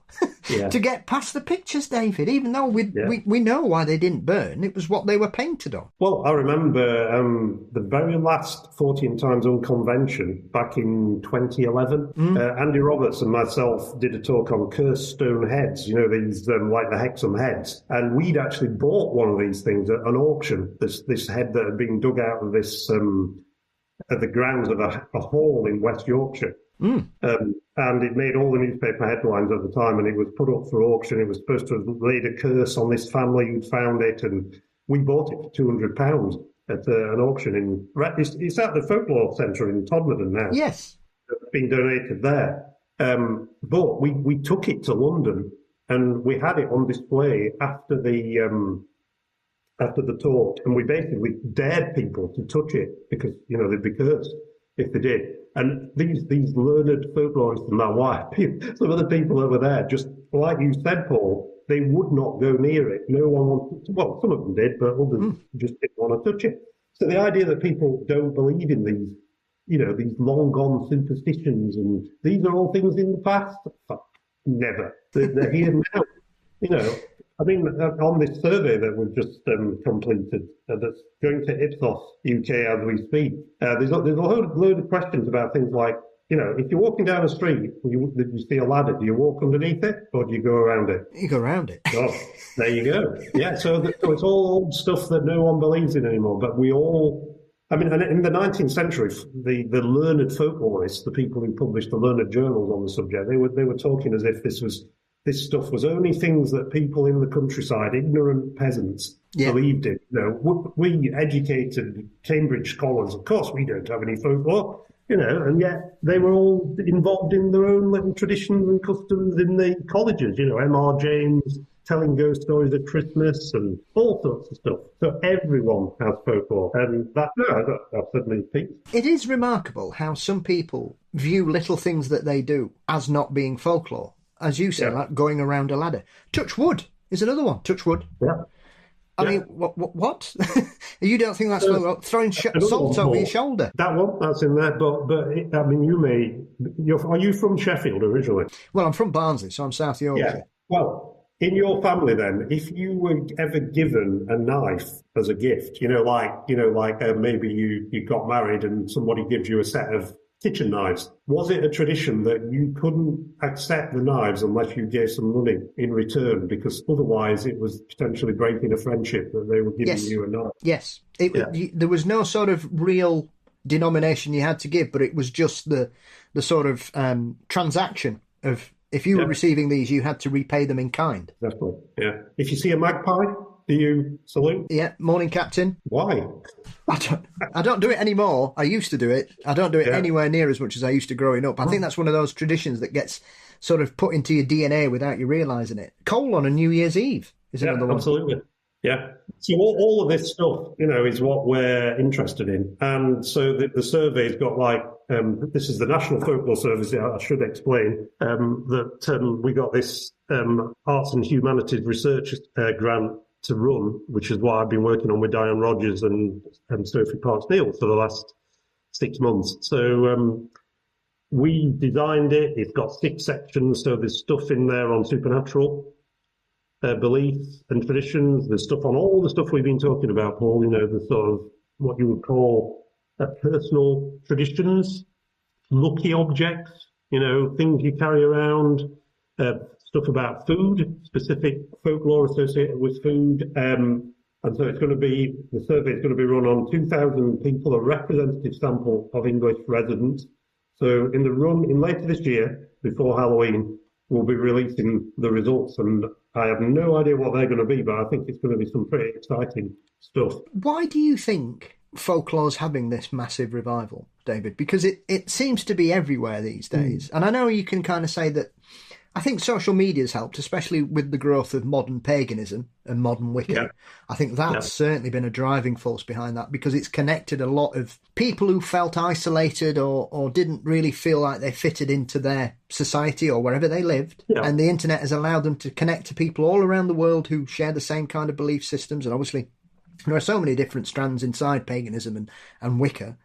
to get past the pictures, David, even though we know why they didn't burn. It was what they were painted on. Well, I remember the very last 14 Times On convention back in 2011. Andy Roberts and myself did a talk on cursed stone heads, you know, these like the Hexham heads. And we'd actually bought one of these things at an auction, this head that had been dug out of this at the grounds of a hall in West Yorkshire. And it made all the newspaper headlines at the time, and it was put up for auction. It was supposed to have laid a curse on this family who'd found it, and we bought it for £200 at an auction it's at the Folklore Centre in Todmorden now. Yes. It's been donated there. But we took it to London, and we had it on display after the talk, and we basically dared people to touch it because, you know, they'd be cursed if they did. And these learned folklorists and my wife, some of the people that were there, just like you said, Paul, they would not go near it. No one wanted to, well, some of them did, but others just didn't want to touch it. So the idea that people don't believe in these, you know, these long gone superstitions, and these are all things in the past, never. They're here now. You know, I mean, on this survey that we've just completed, that's going to Ipsos UK as we speak, there's a load of questions about things like, you know, if you're walking down a street, you see a ladder, do you walk underneath it or do you go around it? You go around it. Oh, there you go. Yeah, so it's all old stuff that no one believes in anymore, but we all... I mean, and in the 19th century, the learned folklorists, the people who published the learned journals on the subject, they were talking as if this stuff was only things that people in the countryside, ignorant peasants, believed in. You know, we educated Cambridge scholars, of course, we don't have any folklore, you know, and yet they were all involved in their own little traditions and customs in the colleges. You know, M.R. James telling ghost stories at Christmas and all sorts of stuff. So everyone has folklore, and that's certainly peaked. It is remarkable how some people view little things that they do as not being folklore. As you say, like going around a ladder. Touch wood is another one. Touch wood. Yeah. I mean, what? You don't think that's throwing salt over your shoulder? That one, that's in there. But I mean, are you from Sheffield originally? Well, I'm from Barnsley, so I'm South Yorkshire. Yeah. Well, in your family then, if you were ever given a knife as a gift, maybe you got married and somebody gives you a set of kitchen knives, was it a tradition that you couldn't accept the knives unless you gave some money in return, because otherwise it was potentially breaking a friendship that they were giving you a knife? Yes. There was no sort of real denomination you had to give, but it was just the sort of transaction of, if you were receiving these, you had to repay them in kind. Definitely, yeah. If you see a magpie, do you salute? Yeah, morning, Captain. Why? I don't do it anymore. I used to do it. I don't do it anywhere near as much as I used to growing up. I think that's one of those traditions that gets sort of put into your DNA without you realising it. Coal on a New Year's Eve is another one. Absolutely. Yeah. So all of this stuff, you know, is what we're interested in. And so the survey's got this is the National Folklore Survey, I should explain, that we got this Arts and Humanities Research grant to run, which is what I've been working on with Diane Rogers and Sophie Parkes-Neal for the last 6 months. So we designed it. It's got 6 sections, so there's stuff in there on supernatural beliefs and traditions. There's stuff on all the stuff we've been talking about, Paul, you know, the sort of what you would call personal traditions, lucky objects, you know, things you carry around, stuff about food, specific folklore associated with food. And so the survey is going to be run on 2,000 people, a representative sample of English residents. So in later this year, before Halloween, we'll be releasing the results, and I have no idea what they're going to be, but I think it's going to be some pretty exciting stuff. Why do you think folklore's having this massive revival, David? Because it seems to be everywhere these days. And I know you can kind of say that I think social media's helped, especially with the growth of modern paganism and modern Wicca. Yeah. I think that's certainly been a driving force behind that, because it's connected a lot of people who felt isolated or didn't really feel like they fitted into their society or wherever they lived. Yeah. And the internet has allowed them to connect to people all around the world who share the same kind of belief systems. And obviously, there are so many different strands inside paganism and Wicca.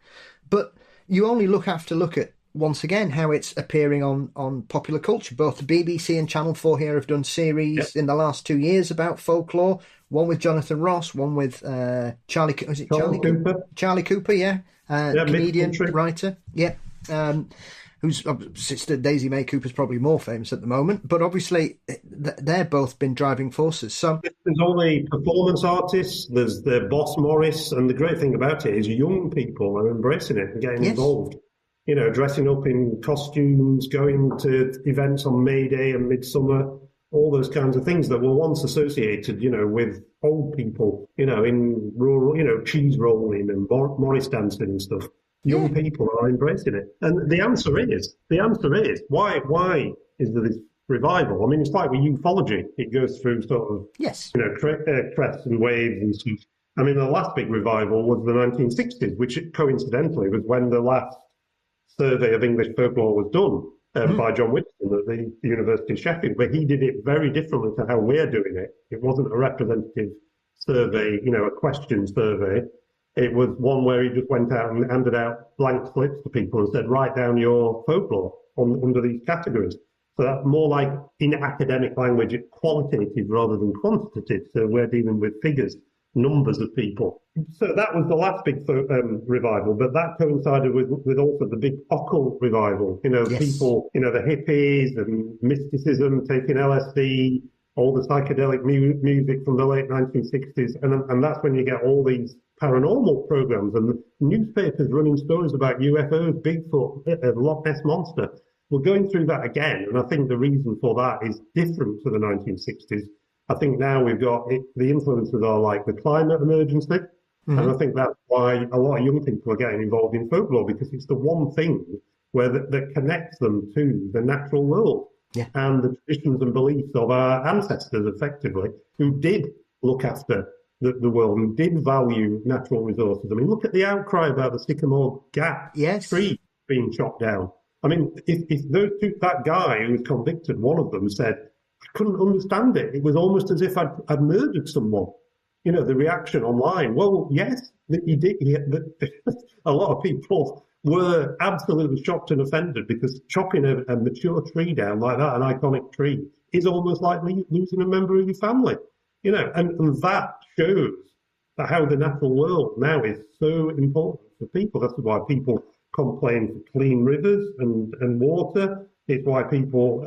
But you only have to look at, once again, how it's appearing on popular culture. Both the BBC and Channel 4 here have done series in the last 2 years about folklore. One with Jonathan Ross, one with Charlie Cooper? Charlie Cooper, comedian, writer. Yeah. Whose sister Daisy May Cooper's probably more famous at the moment. But obviously, they're both been driving forces. So there's all the performance artists, there's the Boss Morris, and the great thing about it is young people are embracing it and getting involved. You know, dressing up in costumes, going to events on May Day and Midsummer, all those kinds of things that were once associated, you know, with old people, you know, in rural, you know, cheese rolling and Morris dancing and stuff. Young people are embracing it. And the answer is, why is there this revival? I mean, it's like with ufology. It goes through sort of, you know, crests and waves and stuff. I mean, the last big revival was the 1960s, which coincidentally was when the last survey of English folklore was done by John Whitson at the University of Sheffield, but he did it very differently to how we're doing it. It wasn't a representative survey, you know, a question survey. It was one where he just went out and handed out blank slips to people and said, write down your folklore under these categories. So that's more like, in academic language, it's qualitative rather than quantitative. So we're dealing with figures, numbers of people. So that was the last big revival, but that coincided with also the big occult revival. You know, people, you know, the hippies and mysticism, taking LSD, all the psychedelic music from the late 1960s. And that's when you get all these paranormal programs and the newspapers running stories about UFOs, Bigfoot, Loch Ness Monster. We're going through that again. And I think the reason for that is different to the 1960s. I think now we've got the influences are like the climate emergency. And I think that's why a lot of young people are getting involved in folklore, because it's the one thing where that connects them to the natural world and the traditions and beliefs of our ancestors, effectively, who did look after the world, who did value natural resources. I mean, look at the outcry about the Sycamore Gap tree being chopped down. I mean, if those two, that guy who was convicted, one of them said, I couldn't understand it. It was almost as if I'd murdered someone. You know, the reaction online. Well, yes, he did. A lot of people were absolutely shocked and offended, because chopping a mature tree down like that, an iconic tree, is almost like losing a member of your family. You know, and that shows that how the natural world now is so important for people. That's why people complain for clean rivers and water. It's why people,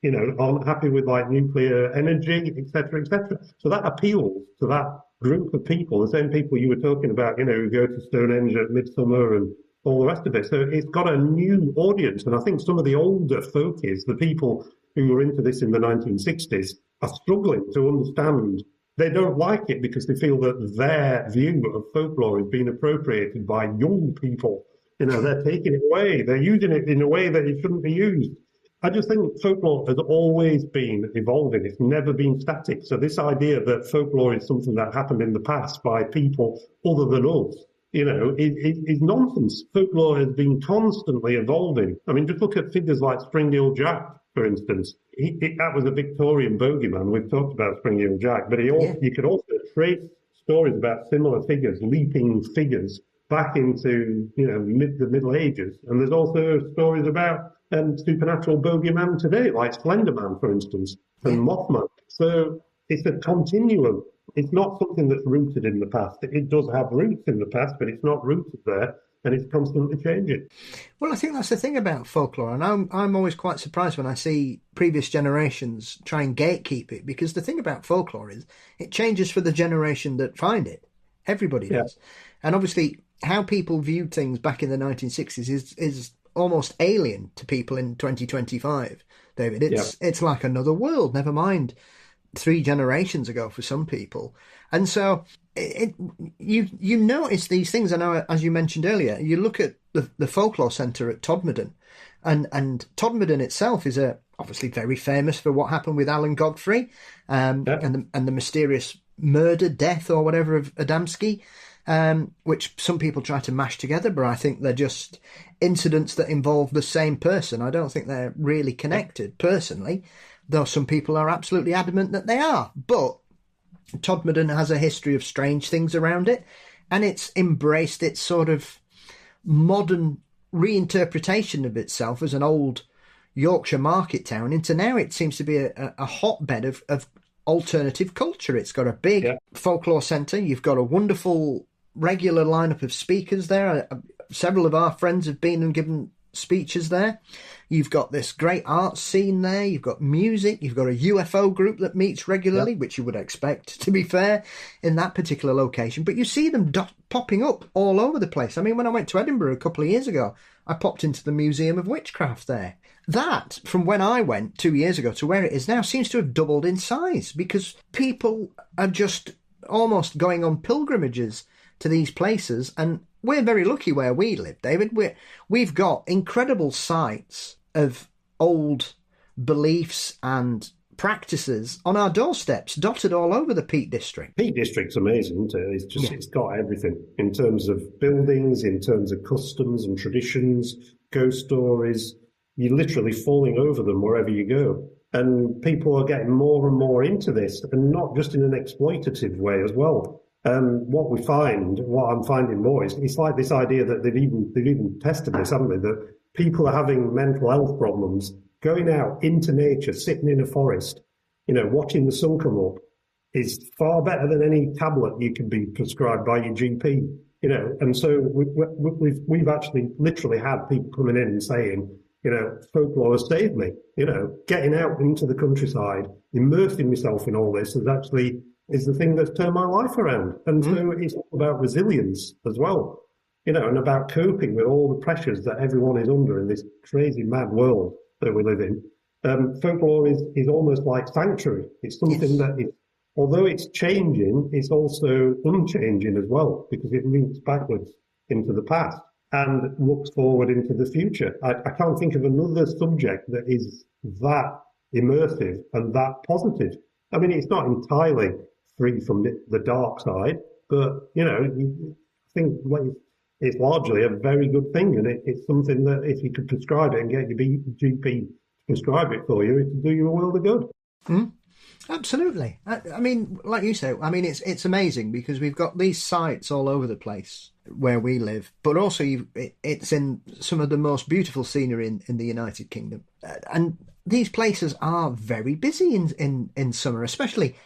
you know, aren't happy with like nuclear energy, et cetera, et cetera. So that appeals to that group of people, the same people you were talking about, you know, who go to Stonehenge at Midsummer and all the rest of it. So it's got a new audience. And I think some of the older folkies, the people who were into this in the 1960s, are struggling to understand. They don't like it because they feel that their view of folklore is being appropriated by young people. You know, they're taking it away. They're using it in a way that it shouldn't be used. I just think folklore has always been evolving. It's never been static. So this idea that folklore is something that happened in the past by people other than us, you know, is nonsense. Folklore has been constantly evolving. I mean, just look at figures like Spring-Heeled Jack, for instance. That was a Victorian bogeyman. We've talked about Spring-Heeled Jack, but you could also trace stories about similar figures, leaping figures, back into, you know, the Middle Ages. And there's also stories about supernatural bogeyman today, like Slender Man, for instance, and Mothman. So it's a continuum. It's not something that's rooted in the past. It does have roots in the past, but it's not rooted there, and it's constantly changing. Well, I think that's the thing about folklore, and I'm always quite surprised when I see previous generations try and gatekeep it, because the thing about folklore is it changes for the generation that find it. Everybody does. And obviously, how people viewed things back in the 1960s is almost alien to people in 2025, David. It's like another world, never mind 3 generations ago for some people. And so you notice these things. I know, as you mentioned earlier, you look at the Folklore Centre at Todmorden, And Todmorden itself is obviously very famous for what happened with Alan Godfrey, and the mysterious murder, death, or whatever of Adamski, which some people try to mash together, but I think they're just incidents that involve the same person. I don't think they're really connected, personally, though some people are absolutely adamant that they are. But Todmorden has a history of strange things around it, and it's embraced its sort of modern reinterpretation of itself as an old Yorkshire market town into now it seems to be a hotbed of alternative culture. It's got a big folklore centre. You've got a wonderful regular lineup of speakers there. Several of our friends have been and given speeches there. You've got this great art scene there. You've got music. You've got a UFO group that meets regularly, which you would expect, to be fair, in that particular location. But you see them popping up all over the place. I mean, when I went to Edinburgh a couple of years ago, I popped into the Museum of Witchcraft there. That, from when I went 2 years ago to where it is now, seems to have doubled in size because people are just almost going on pilgrimages to these places. And we're very lucky where we live, David. We've got incredible sites of old beliefs and practices on our doorsteps, dotted all over the Peak District. Peak District's amazing, isn't it? It's got everything in terms of buildings, in terms of customs and traditions, ghost stories. You're literally falling over them wherever you go. And people are getting more and more into this, and not just in an exploitative way as well. What I'm finding more is it's like this idea that they've even tested this, haven't they? That people are having mental health problems, going out into nature, sitting in a forest, watching the sun come up is far better than any tablet you can be prescribed by your GP, And so we've actually literally had people coming in and saying, folklore has saved me, getting out into the countryside, immersing myself in all this is the thing that's turned my life around. And so it's all about resilience as well, and about coping with all the pressures that everyone is under in this crazy, mad world that we live in. Folklore is almost like sanctuary. It's something that is, although it's changing, it's also unchanging as well, because it links backwards into the past and looks forward into the future. I can't think of another subject that is that immersive and that positive. I mean, it's not entirely free from the dark side, but, I think it's largely a very good thing. And it's something that if you could prescribe it and get your GP to prescribe it for you, it would do you a world of good. Absolutely. I mean, like you say, it's amazing because we've got these sites all over the place where we live, but also it's in some of the most beautiful scenery in the United Kingdom. And these places are very busy in summer, especially.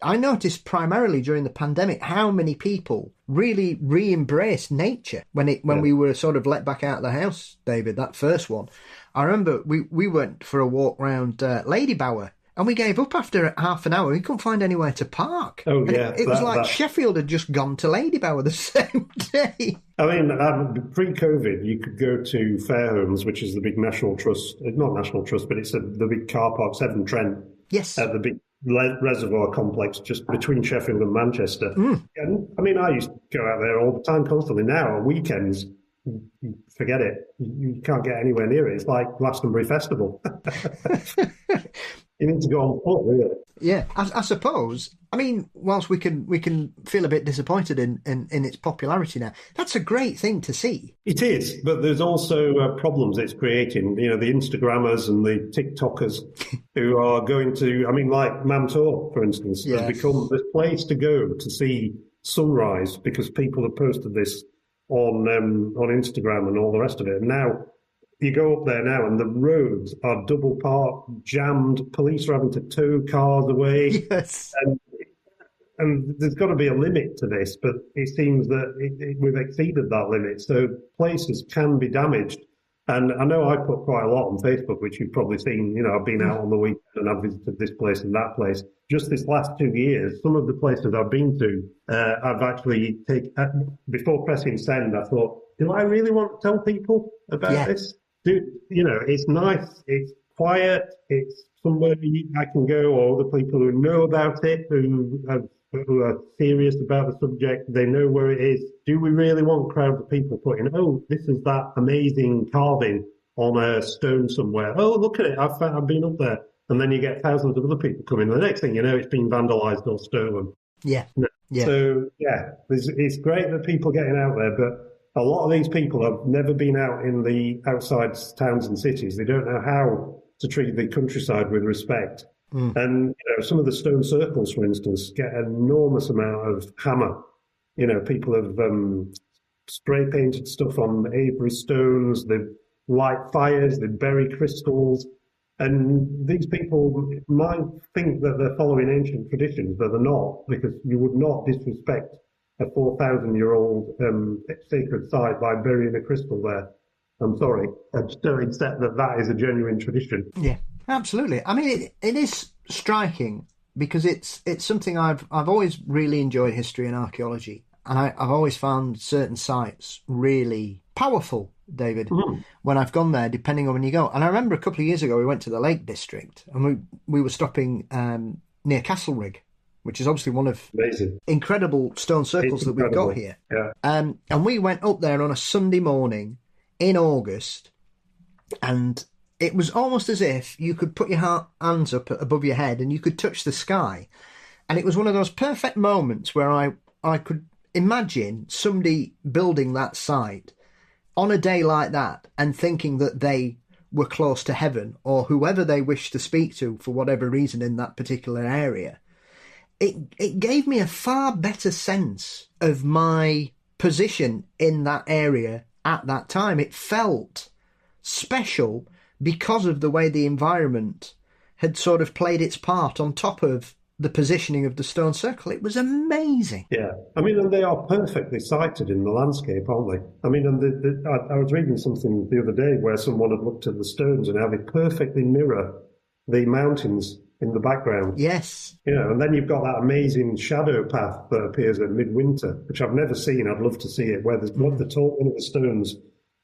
I noticed primarily during the pandemic how many people really re-embraced nature when we were sort of let back out of the house, David, that first one. I remember we went for a walk round Ladybower and we gave up after half an hour. We couldn't find anywhere to park. Oh, yeah. It was like Sheffield had just gone to Ladybower the same day. I mean, pre-COVID, you could go to Fairhomes, which is the big National Trust, not National Trust, but it's the big car park, Severn Trent. Yes. At the big reservoir complex just between Sheffield and Manchester. And I mean, I used to go out there all the time, constantly. Now, on weekends, forget it. You can't get anywhere near it. It's like Glastonbury Festival. You need to go on foot, really. Yeah, I suppose. I mean, whilst we can feel a bit disappointed in its popularity now, that's a great thing to see. It is, but there's also problems it's creating. The Instagrammers and the TikTokers who are going to, like Mantor, for instance, has become this place to go to see sunrise because people have posted this on Instagram and all the rest of it. And now you go up there now and the roads are double parked, jammed. Police are having to tow cars away. Yes. And there's got to be a limit to this, but it seems that we've exceeded that limit. So places can be damaged. And I know I put quite a lot on Facebook, which you've probably seen. I've been out on the weekend and I've visited this place and that place. Just this last 2 years, some of the places I've been to, I've actually before pressing send, I thought, do I really want to tell people about this? It's nice, it's quiet, it's somewhere I can go, or other people who know about it, who are serious about the subject, they know where it is. Do we really want crowds of people putting, this is that amazing carving on a stone somewhere. Oh, look at it, I've been up there. And then you get thousands of other people coming. The next thing you know, it's been vandalised or stolen. Yeah. Yeah. So, yeah, it's great that people are getting out there, but a lot of these people have never been out in the outside towns and cities. They don't know how to treat the countryside with respect. And, some of the stone circles, for instance, get an enormous amount of hammer. People have spray painted stuff on Avery stones, they light fires, they bury crystals. And these people might think that they're following ancient traditions, but they're not, because you would not disrespect a 4,000-year-old sacred site by burying a crystal there. I'm sorry, I just don't accept that is a genuine tradition. Yeah, absolutely. I mean, it is striking because it's something I've always really enjoyed history and archaeology, and I've always found certain sites really powerful, David, when I've gone there, depending on when you go. And I remember a couple of years ago, we went to the Lake District, and we were stopping near Castlerigg, which is obviously one of incredible stone circles that we've got here. Yeah. And we went up there on a Sunday morning in August, and it was almost as if you could put your hands up above your head and you could touch the sky. And it was one of those perfect moments where I could imagine somebody building that site on a day like that and thinking that they were close to heaven or whoever they wished to speak to for whatever reason in that particular area. It gave me a far better sense of my position in that area at that time. It felt special because of the way the environment had sort of played its part on top of the positioning of the stone circle. It was amazing. Yeah. I mean, and they are perfectly sited in the landscape, aren't they? I mean, and I was reading something the other day where someone had looked at the stones and how they perfectly mirror the mountains in the background. Yes. And then you've got that amazing shadow path that appears at midwinter, which I've never seen. I'd love to see it, where there's one of the stones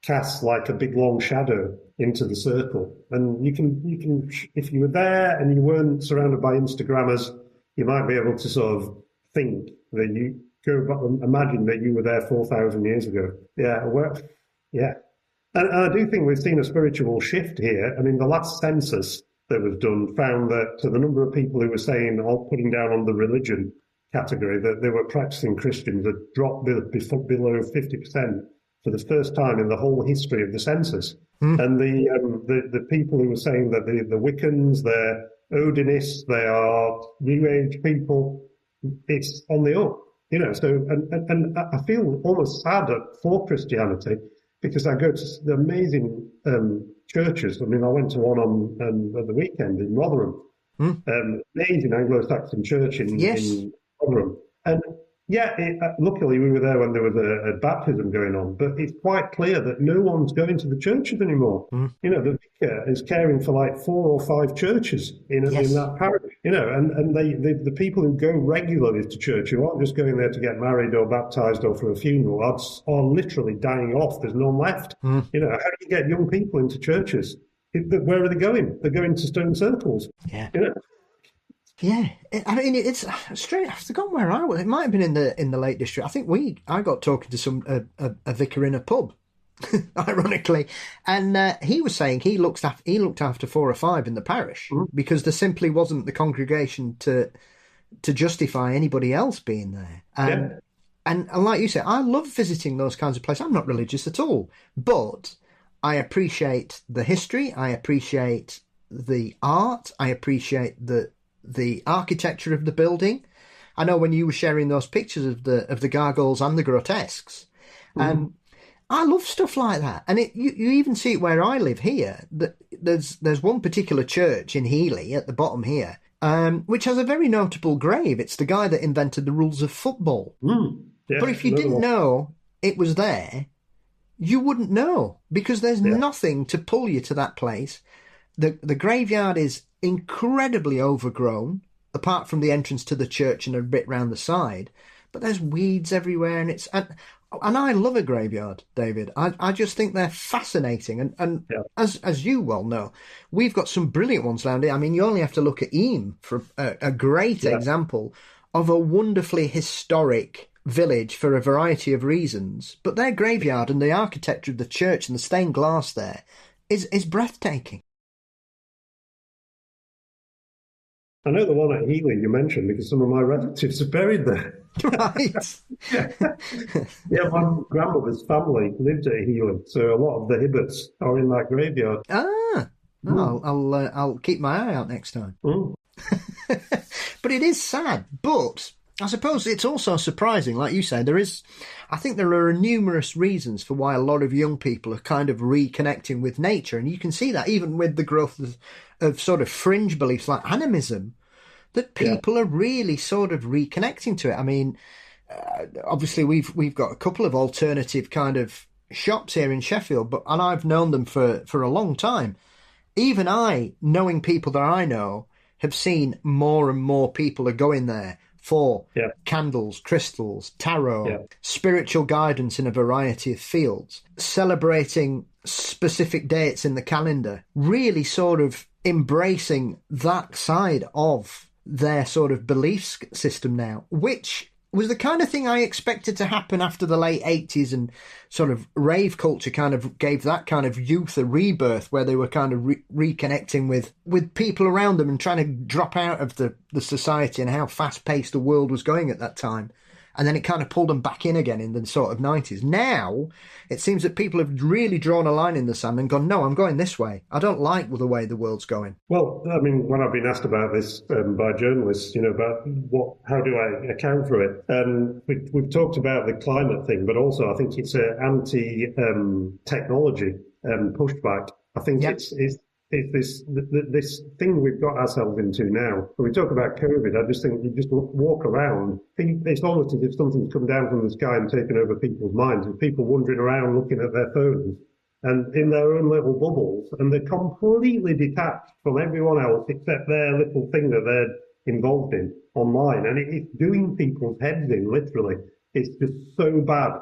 casts like a big long shadow into the circle. And you can, if you were there and you weren't surrounded by Instagrammers, you might be able to sort of think that you go back and imagine that you were there 4,000 years ago. Yeah, yeah. And I do think we've seen a spiritual shift here. I mean, the last census that was done found that the number of people who were saying, or putting down on the religion category, that they were practicing Christians had dropped below 50% for the first time in the whole history of the census. And the people who were saying that the Wiccans, they're Odinists, they are New Age people, it's on the up, So, and I feel almost sad for Christianity because I go to the amazing churches. I mean, I went to one on the weekend in Rotherham, amazing Anglo-Saxon church in Rotherham, and luckily we were there when there was a baptism going on, but it's quite clear that no one's going to the churches anymore. The vicar is caring for like 4 or 5 churches in that parish, and the people who go regularly to church, who aren't just going there to get married or baptised or for a funeral, are literally dying off. There's none left. How do you get young people into churches? Where are they going? They're going to stone circles. Yeah. Yeah, I mean, it's strange. I've forgotten where I was. It might have been in the Lake District. I think I got talking to a vicar in a pub, ironically, and he was saying he looked after 4 or 5 in the parish because there simply wasn't the congregation to justify anybody else being there. And like you said, I love visiting those kinds of places. I'm not religious at all, but I appreciate the history. I appreciate the art. I appreciate the architecture of the building. I know when you were sharing those pictures of the gargoyles and the grotesques, I love stuff like that. And you even see it where I live here. There's one particular church in Healy at the bottom here, which has a very notable grave. It's the guy that invented the rules of football. Yeah, but if you didn't know it was there, you wouldn't know because there's nothing to pull you to that place. The graveyard is incredibly overgrown, apart from the entrance to the church and a bit round the side. But there's weeds everywhere, and I love a graveyard, David. I just think they're fascinating, and as you well know, we've got some brilliant ones around here. I mean, you only have to look at Eyam for a great example of a wonderfully historic village for a variety of reasons. But their graveyard and the architecture of the church and the stained glass there is breathtaking. I know the one at Healy you mentioned because some of my relatives are buried there. Right. Yeah, my grandmother's family lived at Healy, so a lot of the Hibberts are in that graveyard. Ah, I'll keep my eye out next time. Mm. But it is sad. But I suppose it's also surprising, like you say. I think there are numerous reasons for why a lot of young people are kind of reconnecting with nature, and you can see that even with the growth of sort of fringe beliefs like animism, that people are really sort of reconnecting to it. I mean, obviously we've got a couple of alternative kind of shops here in Sheffield, and I've known them for a long time. Even I, knowing people that I know, have seen more and more people are going there for candles, crystals, tarot, spiritual guidance in a variety of fields, celebrating specific dates in the calendar, really sort of embracing that side of their sort of belief system now, which was the kind of thing I expected to happen after the late 80s, and sort of rave culture kind of gave that kind of youth a rebirth where they were kind of reconnecting with people around them and trying to drop out of the society and how fast-paced the world was going at that time. And then it kind of pulled them back in again in the sort of 90s. Now, it seems that people have really drawn a line in the sand and gone, no, I'm going this way. I don't like the way the world's going. Well, I mean, when I've been asked about this by journalists, about how do I account for it? We've talked about the climate thing, but also I think it's an anti-technology pushback. I think it's this thing we've got ourselves into now. When we talk about COVID, I just think you just walk around. It's almost as if something's come down from the sky and taken over people's minds. There's people wandering around looking at their phones and in their own little bubbles, and they're completely detached from everyone else except their little thing that they're involved in online. And it's doing people's heads in, literally. It's just so bad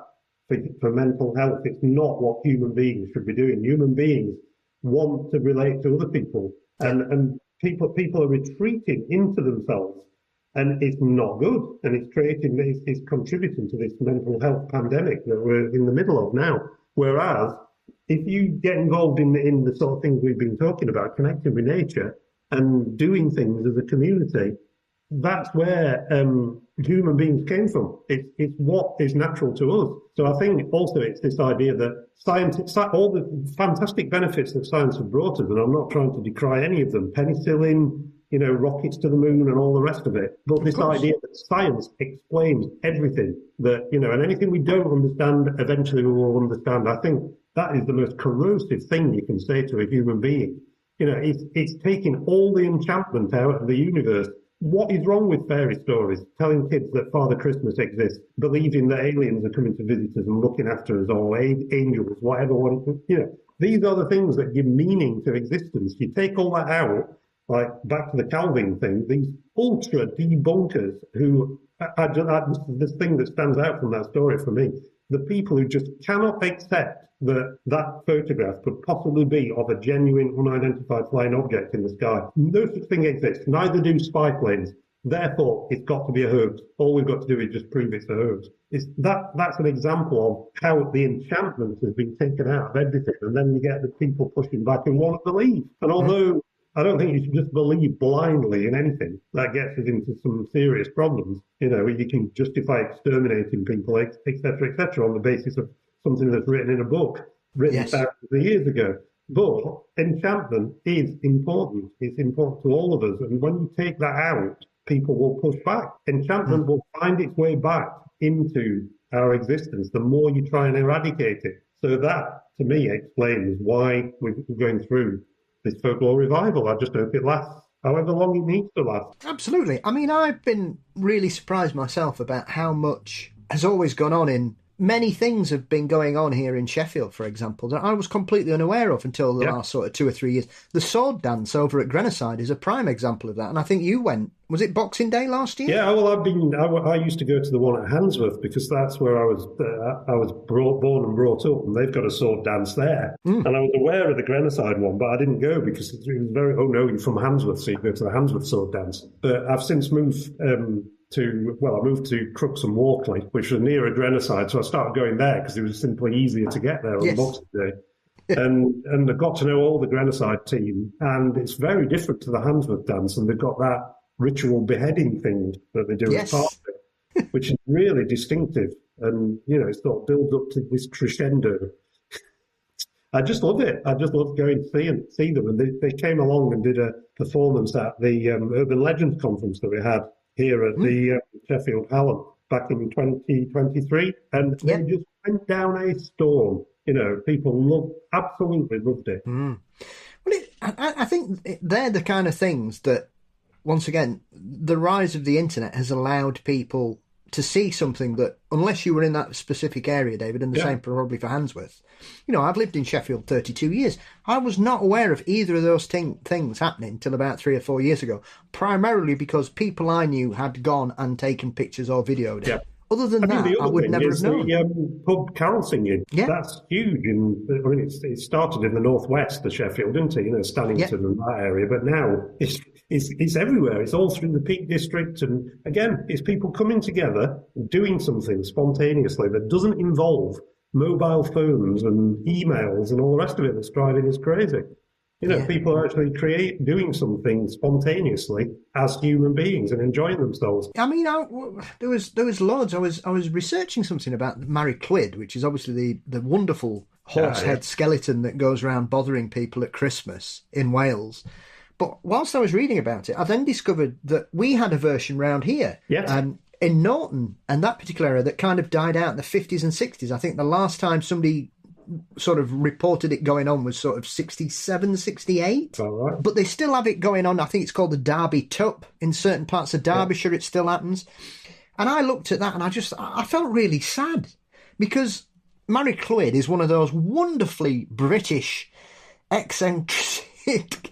for mental health. It's not what human beings should be doing. Human beings want to relate to other people, and people are retreating into themselves, and it's not good, and it's contributing to this mental health pandemic that we're in the middle of now. Whereas if you get involved in the sort of things we've been talking about, connecting with nature and doing things as a community, that's where human beings came from. It's what is natural to us. So I think also it's this idea that science, all the fantastic benefits that science has brought us, and I'm not trying to decry any of them, penicillin, rockets to the moon and all the rest of it, but this idea that science explains everything, that, and anything we don't understand, eventually we will understand. I think that is the most corrosive thing you can say to a human being. It's taking all the enchantment out of the universe. What is wrong with fairy stories? Telling kids that Father Christmas exists, believing that aliens are coming to visit us and looking after us, or angels, whatever. These are the things that give meaning to existence. You take all that out, like back to the Calvin thing, these ultra debunkers who, this thing that stands out from that story for me, the people who just cannot accept that photograph could possibly be of a genuine unidentified flying object in the sky. No such thing exists. Neither do spy planes. Therefore, it's got to be a hoax. All we've got to do is just prove it's a hoax. That's an example of how the enchantment has been taken out of everything, and then you get the people pushing back and won't believe. And although I don't think you should just believe blindly in anything, that gets us into some serious problems. You can justify exterminating people, etc., on the basis of something that's written in a book, written thousands of years ago. But enchantment is important. It's important to all of us. And when you take that out, people will push back. Enchantment will find its way back into our existence the more you try and eradicate it. So that, to me, explains why we're going through this folklore revival. I just hope it lasts however long it needs to last. Absolutely. I mean, I've been really surprised myself about how much has always gone on in many things have been going on here in Sheffield, for example, that I was completely unaware of until the last sort of 2 or 3 years. The sword dance over at Grenoside is a prime example of that. And I think you went, was it Boxing Day last year? Yeah, well, I used to go to the one at Handsworth because that's where I was born and brought up, and they've got a sword dance there. And I was aware of the Grenoside one, but I didn't go because it was very, you're from Handsworth, so you go to the Handsworth sword dance. But I've since moved I moved to Crooks and Walkley, which was near a Grenoside, so I started going there because it was simply easier to get there on Boxing Day. and I got to know all the Grenoside team, and it's very different to the Handsworth dance, and they've got that ritual beheading thing that they do as part of it, which is really distinctive, and it sort of builds up to this crescendo. I just love it. I just love going to see them, and they came along and did a performance at the Urban Legends conference that we had here at the Sheffield Hallam back in 2023, and they just went down a storm. People absolutely loved it. Well, I think they're the kind of things that, once again, the rise of the internet has allowed people to see something that, unless you were in that specific area, David, and the same probably for Handsworth. I've lived in Sheffield 32 years. I was not aware of either of those things happening till about 3 or 4 years ago, primarily because people I knew had gone and taken pictures or videoed it. Other than that, I would never have known. The pub carol singing, that's huge. It started in the northwest of Sheffield, didn't it? Stannington and that area. But now it's everywhere. It's all through the Peak District. And again, it's people coming together and doing something spontaneously that doesn't involve mobile phones and emails and all the rest of it that's driving us crazy. People are actually doing something spontaneously as human beings and enjoying themselves. I mean, there was loads. I was researching something about Mary Clwyd, which is obviously the wonderful horse head skeleton that goes around bothering people at Christmas in Wales. But whilst I was reading about it, I then discovered that we had a version round here. Yes. In Norton and that particular area that kind of died out in the 50s and 60s. I think the last time somebody sort of reported it going on was sort of 67, 68. All right. But they still have it going on. I think it's called the Derby Tup. In certain parts of Derbyshire, it still happens. And I looked at that and I felt really sad, because Mary Clwyd is one of those wonderfully British eccentric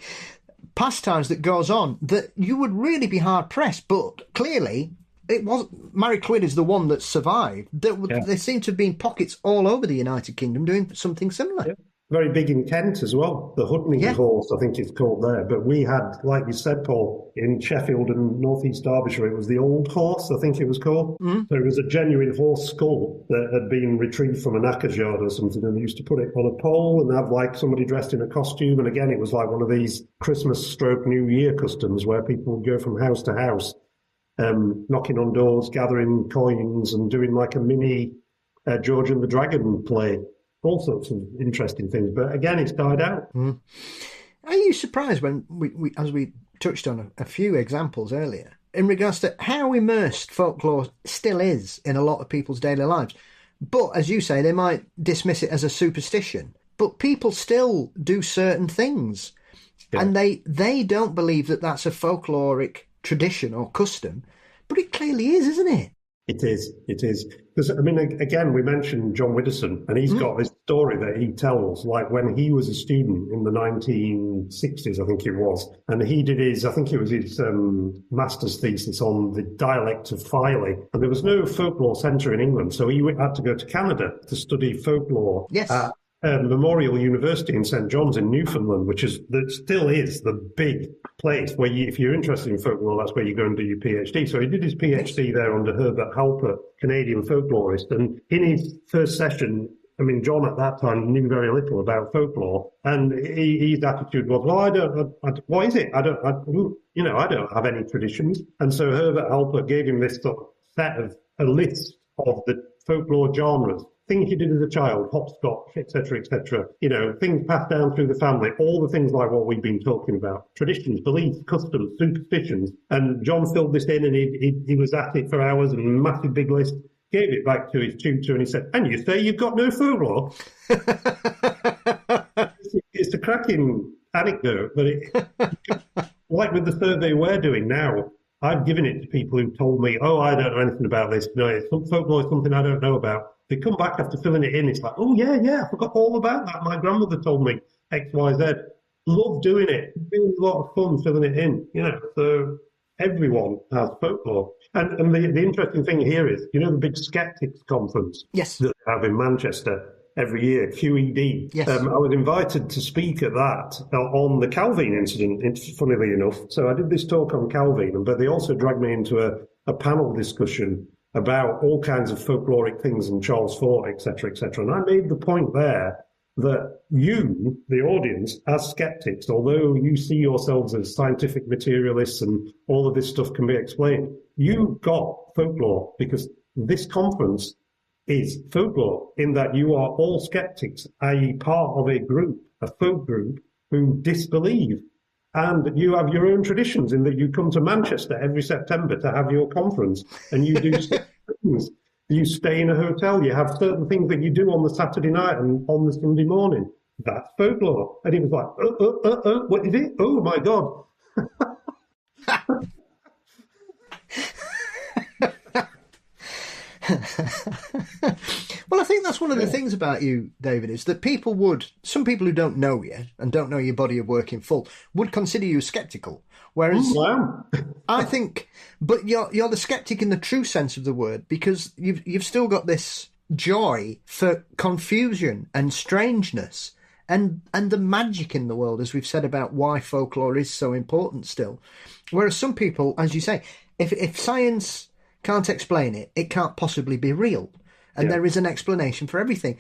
pastimes that goes on that you would really be hard pressed. But clearly, it was Mary Clwyd is the one that survived. There seem to have been pockets all over the United Kingdom doing something similar. Yeah. Very big in Kent as well. The Hutney horse, I think it's called there. But we had, like you said, Paul, in Sheffield and North East Derbyshire, it was the Old Horse, I think it was called. So it was a genuine horse skull that had been retrieved from a knacker's yard or something, and they used to put it on a pole and have like somebody dressed in a costume. And again, it was like one of these Christmas/New Year customs where people would go from house to house, knocking on doors, gathering coins, and doing like a mini George and the Dragon play. All sorts of interesting things. But again, it's died out. Are you surprised when we as we touched on a few examples earlier, in regards to how immersed folklore still is in a lot of people's daily lives? But as you say, they might dismiss it as a superstition, but people still do certain things. And they don't believe that that's a folkloric tradition or custom, but it clearly is, isn't it? It is. Because, I mean, again, we mentioned John Widdowson, and he's got this story that he tells, like when he was a student in the 1960s, I think it was, and he did his master's thesis on the dialect of Filey, and there was no folklore centre in England, so he had to go to Canada to study folklore at Memorial University in St John's in Newfoundland, that still is the big place where if you're interested in folklore, that's where you go and do your PhD. So he did his PhD there under Herbert Halpert, Canadian folklorist. And in his first session, I mean, John at that time knew very little about folklore, and his attitude was, "Well, what is it? I don't have any traditions." And so Herbert Halpert gave him this sort of set of a list of the folklore genres. Things you did as a child, hopscotch, etc., etc. Things passed down through the family, all the things like what we've been talking about. Traditions, beliefs, customs, superstitions. And John filled this in, and he was at it for hours, and a massive big list. Gave it back to his tutor, and he said, "And you say you've got no folklore?" It's a cracking anecdote, but like with the survey we're doing now, I've given it to people who told me, "Oh, I don't know anything about this. No, folklore is something I don't know about." They come back after filling it in. It's like, "Oh, yeah, I forgot all about that. My grandmother told me X, Y, Z." Love doing it. Really a lot of fun filling it in, So everyone has folklore. And the interesting thing here is, the big skeptics conference that they have in Manchester every year, QED. Yes. I was invited to speak at that on the Calvine incident, funnily enough. So I did this talk on Calvine, but they also dragged me into a panel discussion about all kinds of folkloric things and Charles Fort, etc., etc. And I made the point there that you, the audience, as skeptics, although you see yourselves as scientific materialists and all of this stuff can be explained, you got folklore, because this conference is folklore in that you are all skeptics, i.e. part of a group, a folk group, who disbelieve. And you have your own traditions in that you come to Manchester every September to have your conference, and you do things. You stay in a hotel, you have certain things that you do on the Saturday night and on the Sunday morning. That's folklore. And he was like, what is it? Oh, my God. Well, I think that's one of the things about you, David, is that some people who don't know you and don't know your body of work in full would consider you sceptical. Whereas I think, but you're the skeptic in the true sense of the word, because you've still got this joy for confusion and strangeness and the magic in the world, as we've said about why folklore is so important still. Whereas some people, as you say, if science can't explain it, it can't possibly be real. And there is an explanation for everything.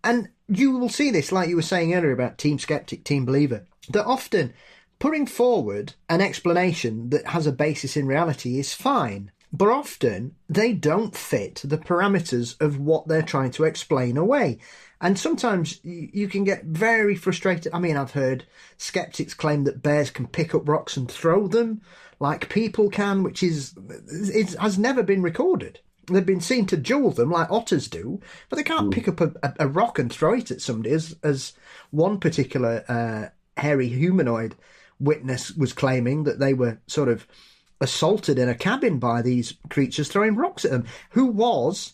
And you will see this, like you were saying earlier about team skeptic, team believer, that often putting forward an explanation that has a basis in reality is fine. But often they don't fit the parameters of what they're trying to explain away. And sometimes you can get very frustrated. I mean, I've heard skeptics claim that bears can pick up rocks and throw them like people can, which has never been recorded. They've been seen to jewel them like otters do, but they can't pick up a rock and throw it at somebody, as one particular hairy humanoid witness was claiming, that they were sort of assaulted in a cabin by these creatures throwing rocks at them, who was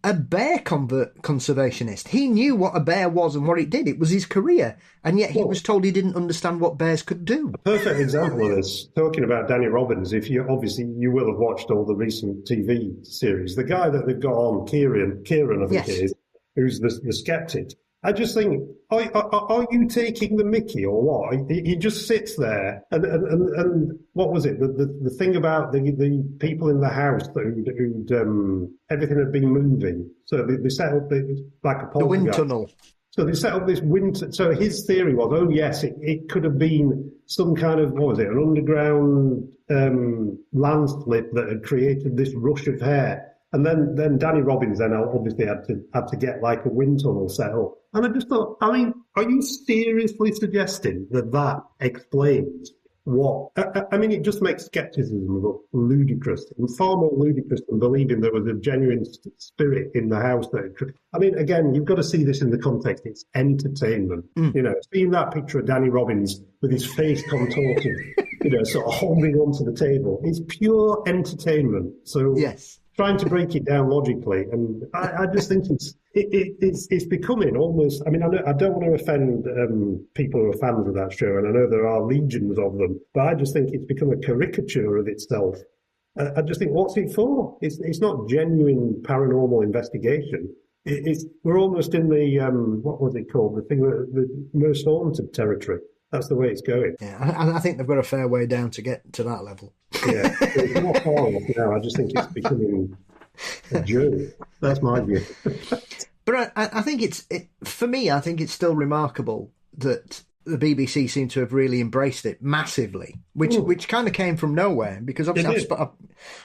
a bear conservationist. He knew what a bear was and what it did. It was his career. And yet he was told he didn't understand what bears could do. A perfect example of this, talking about Danny Robbins, you will have watched all the recent TV series. The guy that they've got on, Kieran, I think it is, who's the skeptic. I just think, are you taking the mickey or what? He just sits there, and what was it? The thing about the people in the house who'd everything had been moving, so they set up like a poltergeist. The wind tunnel. So they set up this wind. So his theory was, oh yes, it could have been some kind of, what was it, an underground landslip that had created this rush of hair. And then Danny Robbins then obviously had to get like a wind tunnel set up. And I just thought, I mean, are you seriously suggesting that explains what? I mean, it just makes skepticism look ludicrous, and far more ludicrous than believing there was a genuine spirit in the house. I mean, again, you've got to see this in the context. It's entertainment. You know, seeing that picture of Danny Robbins with his face contorted, sort of holding onto the table, it's pure entertainment. So yes. Trying to break it down logically, and I just think it's becoming almost. I mean, I don't want to offend people who are fans of that show, and I know there are legions of them, but I just think it's become a caricature of itself. I just think, what's it for? It's not genuine paranormal investigation. We're almost in the what was it called? The thing, the most haunted territory. That's the way it's going. Yeah, I think they've got a fair way down to get to that level. Yeah, it's not far enough now. I just think it's becoming a journey. That's my view. But I think for me, I think it's still remarkable that the BBC seem to have really embraced it massively, which kind of came from nowhere, because obviously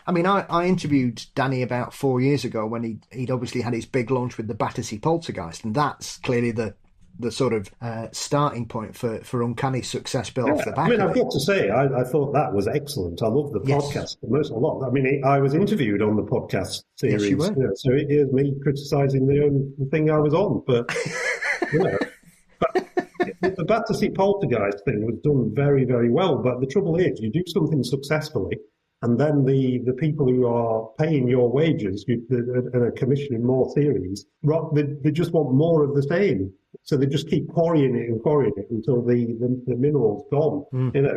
I interviewed Danny about 4 years ago when he'd obviously had his big launch with the Battersea Poltergeist, and that's clearly the sort of starting point for Uncanny success built off the back. I mean, I've got to say, I thought that was excellent. I love the podcast a lot. I mean, I was interviewed on the podcast series, yes, you were. So it is me criticising the thing I was on. But the Battersea Poltergeist thing was done very, very well. But the trouble is, you do something successfully, and then the people who are paying your wages and are commissioning more theories, they just want more of the same. So they just keep quarrying it until the mineral's gone,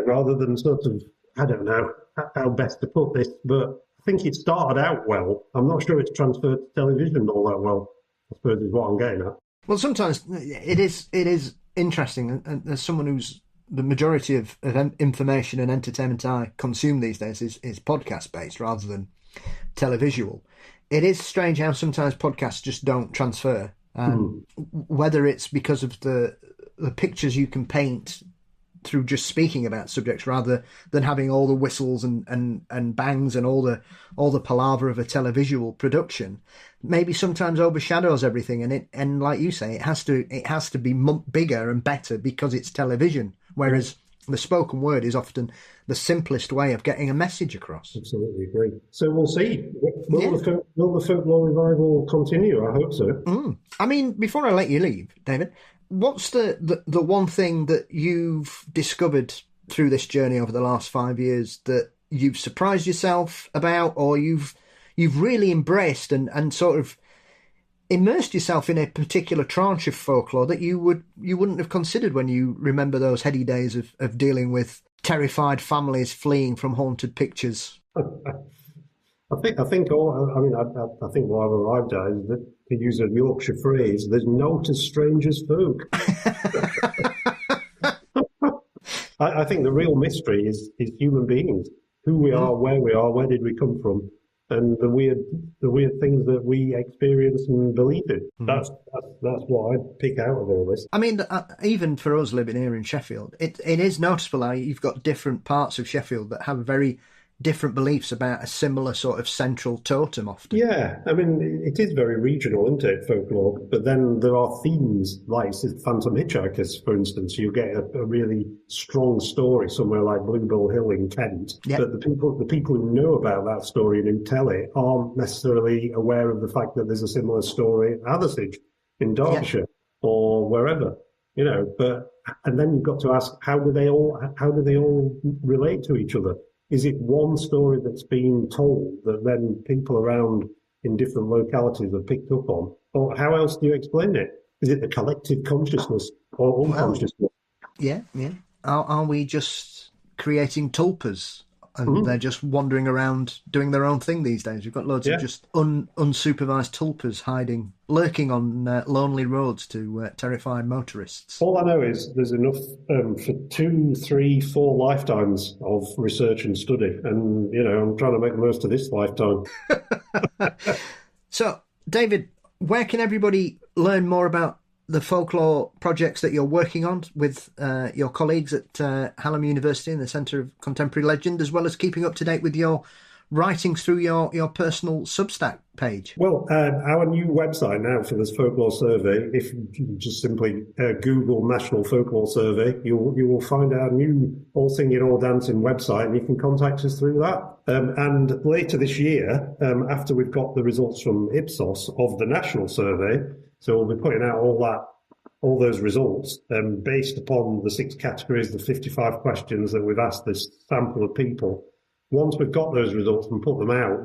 rather than sort of, I don't know how best to put this, but I think it started out well. I'm not sure it's transferred to television all that well, I suppose is what I'm getting at. Well, sometimes it is interesting, and as someone who's the majority of information and entertainment I consume these days is podcast-based rather than televisual. It is strange how sometimes podcasts just don't transfer Whether it's because of the pictures you can paint through just speaking about subjects rather than having all the whistles and bangs and all the palaver of a televisual production, maybe sometimes overshadows everything. And like you say, it has to be bigger and better because it's television, whereas the spoken word is often the simplest way of getting a message across. Absolutely agree. So we'll see. Will the folklore revival continue? I hope so. I mean, before I let you leave, David, what's the one thing that you've discovered through this journey over the last 5 years that you've surprised yourself about, or you've really embraced and sort of immersed yourself in a particular tranche of folklore that you wouldn't have considered when you remember those heady days of dealing with terrified families fleeing from haunted pictures? I think what I've arrived at is that, to use a Yorkshire phrase, there's no to strangers folk. I think the real mystery is human beings, who we are, where did we come from, and the weird things that we experience and believe in. That's what I'd pick out of all this. I mean, even for us living here in Sheffield, it is noticeable how you've got different parts of Sheffield that have very different beliefs about a similar sort of central totem often. Yeah, I mean, it is very regional, isn't it, folklore? But then there are themes, like Phantom Hitchhikers, for instance. You get a really strong story somewhere like Bluebell Hill in Kent, but the people who know about that story and who tell it aren't necessarily aware of the fact that there's a similar story at Hathersage in Derbyshire or wherever, you know. And then you've got to ask, how do they all relate to each other? Is it one story that's being told that then people around in different localities have picked up on? Or how else do you explain it? Is it the collective consciousness or unconsciousness? Yeah. Are we just creating tulpas and they're just wandering around doing their own thing these days? We've got loads of just unsupervised tulpas lurking on lonely roads to terrify motorists. All I know is there's enough for 2, 3, 4 lifetimes of research and study, and I'm trying to make the most of this lifetime. So, David, where can everybody learn more about the folklore projects that you're working on with your colleagues at Hallam University and the Centre of Contemporary Legend, as well as keeping up to date with your writings through your personal Substack page? Well, our new website now for this folklore survey, if you just simply Google National Folklore Survey, you will find our new All Singing, All Dancing website, and you can contact us through that. And later this year, after we've got the results from Ipsos of the National Survey, so we'll be putting out all those results based upon the 6 categories, the 55 questions that we've asked this sample of people. Once we've got those results and put them out,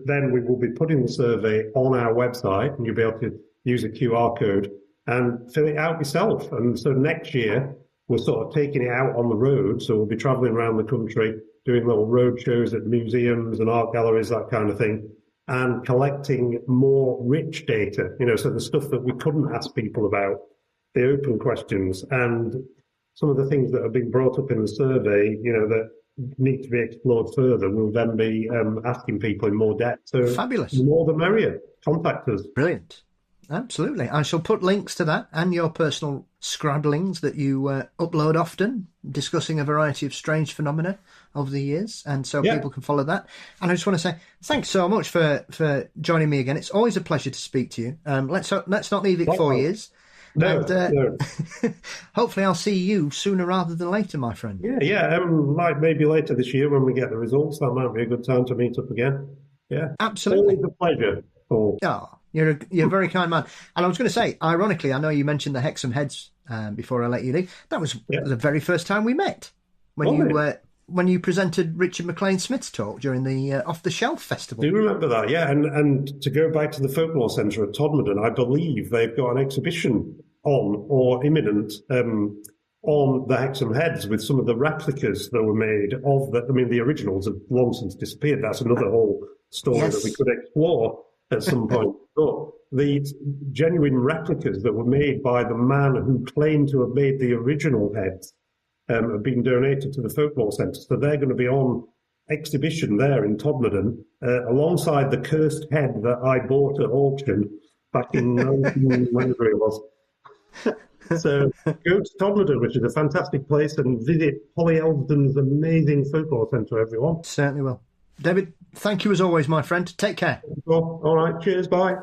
then we will be putting the survey on our website, and you'll be able to use a QR code and fill it out yourself. And so next year, we're sort of taking it out on the road. So we'll be travelling around the country, doing little road shows at museums and art galleries, that kind of thing, and collecting more rich data, so the stuff that we couldn't ask people about, the open questions, and some of the things that have been brought up in the survey, that need to be explored further. We'll then be asking people in more depth. So fabulous. The more the merrier. Contact us. Brilliant. Absolutely. I shall put links to that and your personal scrabblings that you upload often, discussing a variety of strange phenomena over the years, and so people can follow that. And I just want to say thanks so much for joining me again. It's always a pleasure to speak to you. Let's not leave it 4 years. No, no. Hopefully I'll see you sooner rather than later, my friend. Yeah. Like maybe later this year when we get the results, that might be a good time to meet up again. Yeah, absolutely. Always a pleasure, Paul. Oh, you're a very kind man. And I was going to say, ironically, I know you mentioned the Hexham Heads before I let you leave. That was the very first time we met when you presented Richard McLean Smith's talk during the Off the Shelf Festival. Do you remember that? Yeah, and to go back to the Folklore Centre at Todmorden, I believe they've got an exhibition on or imminent on the Hexham Heads with some of the replicas that were made of the. I mean, the originals have long since disappeared. That's another whole story that we could explore at some point. But the genuine replicas that were made by the man who claimed to have made the original heads have been donated to the Folklore Centre. So they're going to be on exhibition there in Todmorden alongside the cursed head that I bought at auction back in 19, whenever it was. So go to Todmorden, which is a fantastic place, and visit Polly Elsden's amazing folklore centre, everyone. Certainly will. David, thank you as always, my friend. Take care. All right, cheers, bye.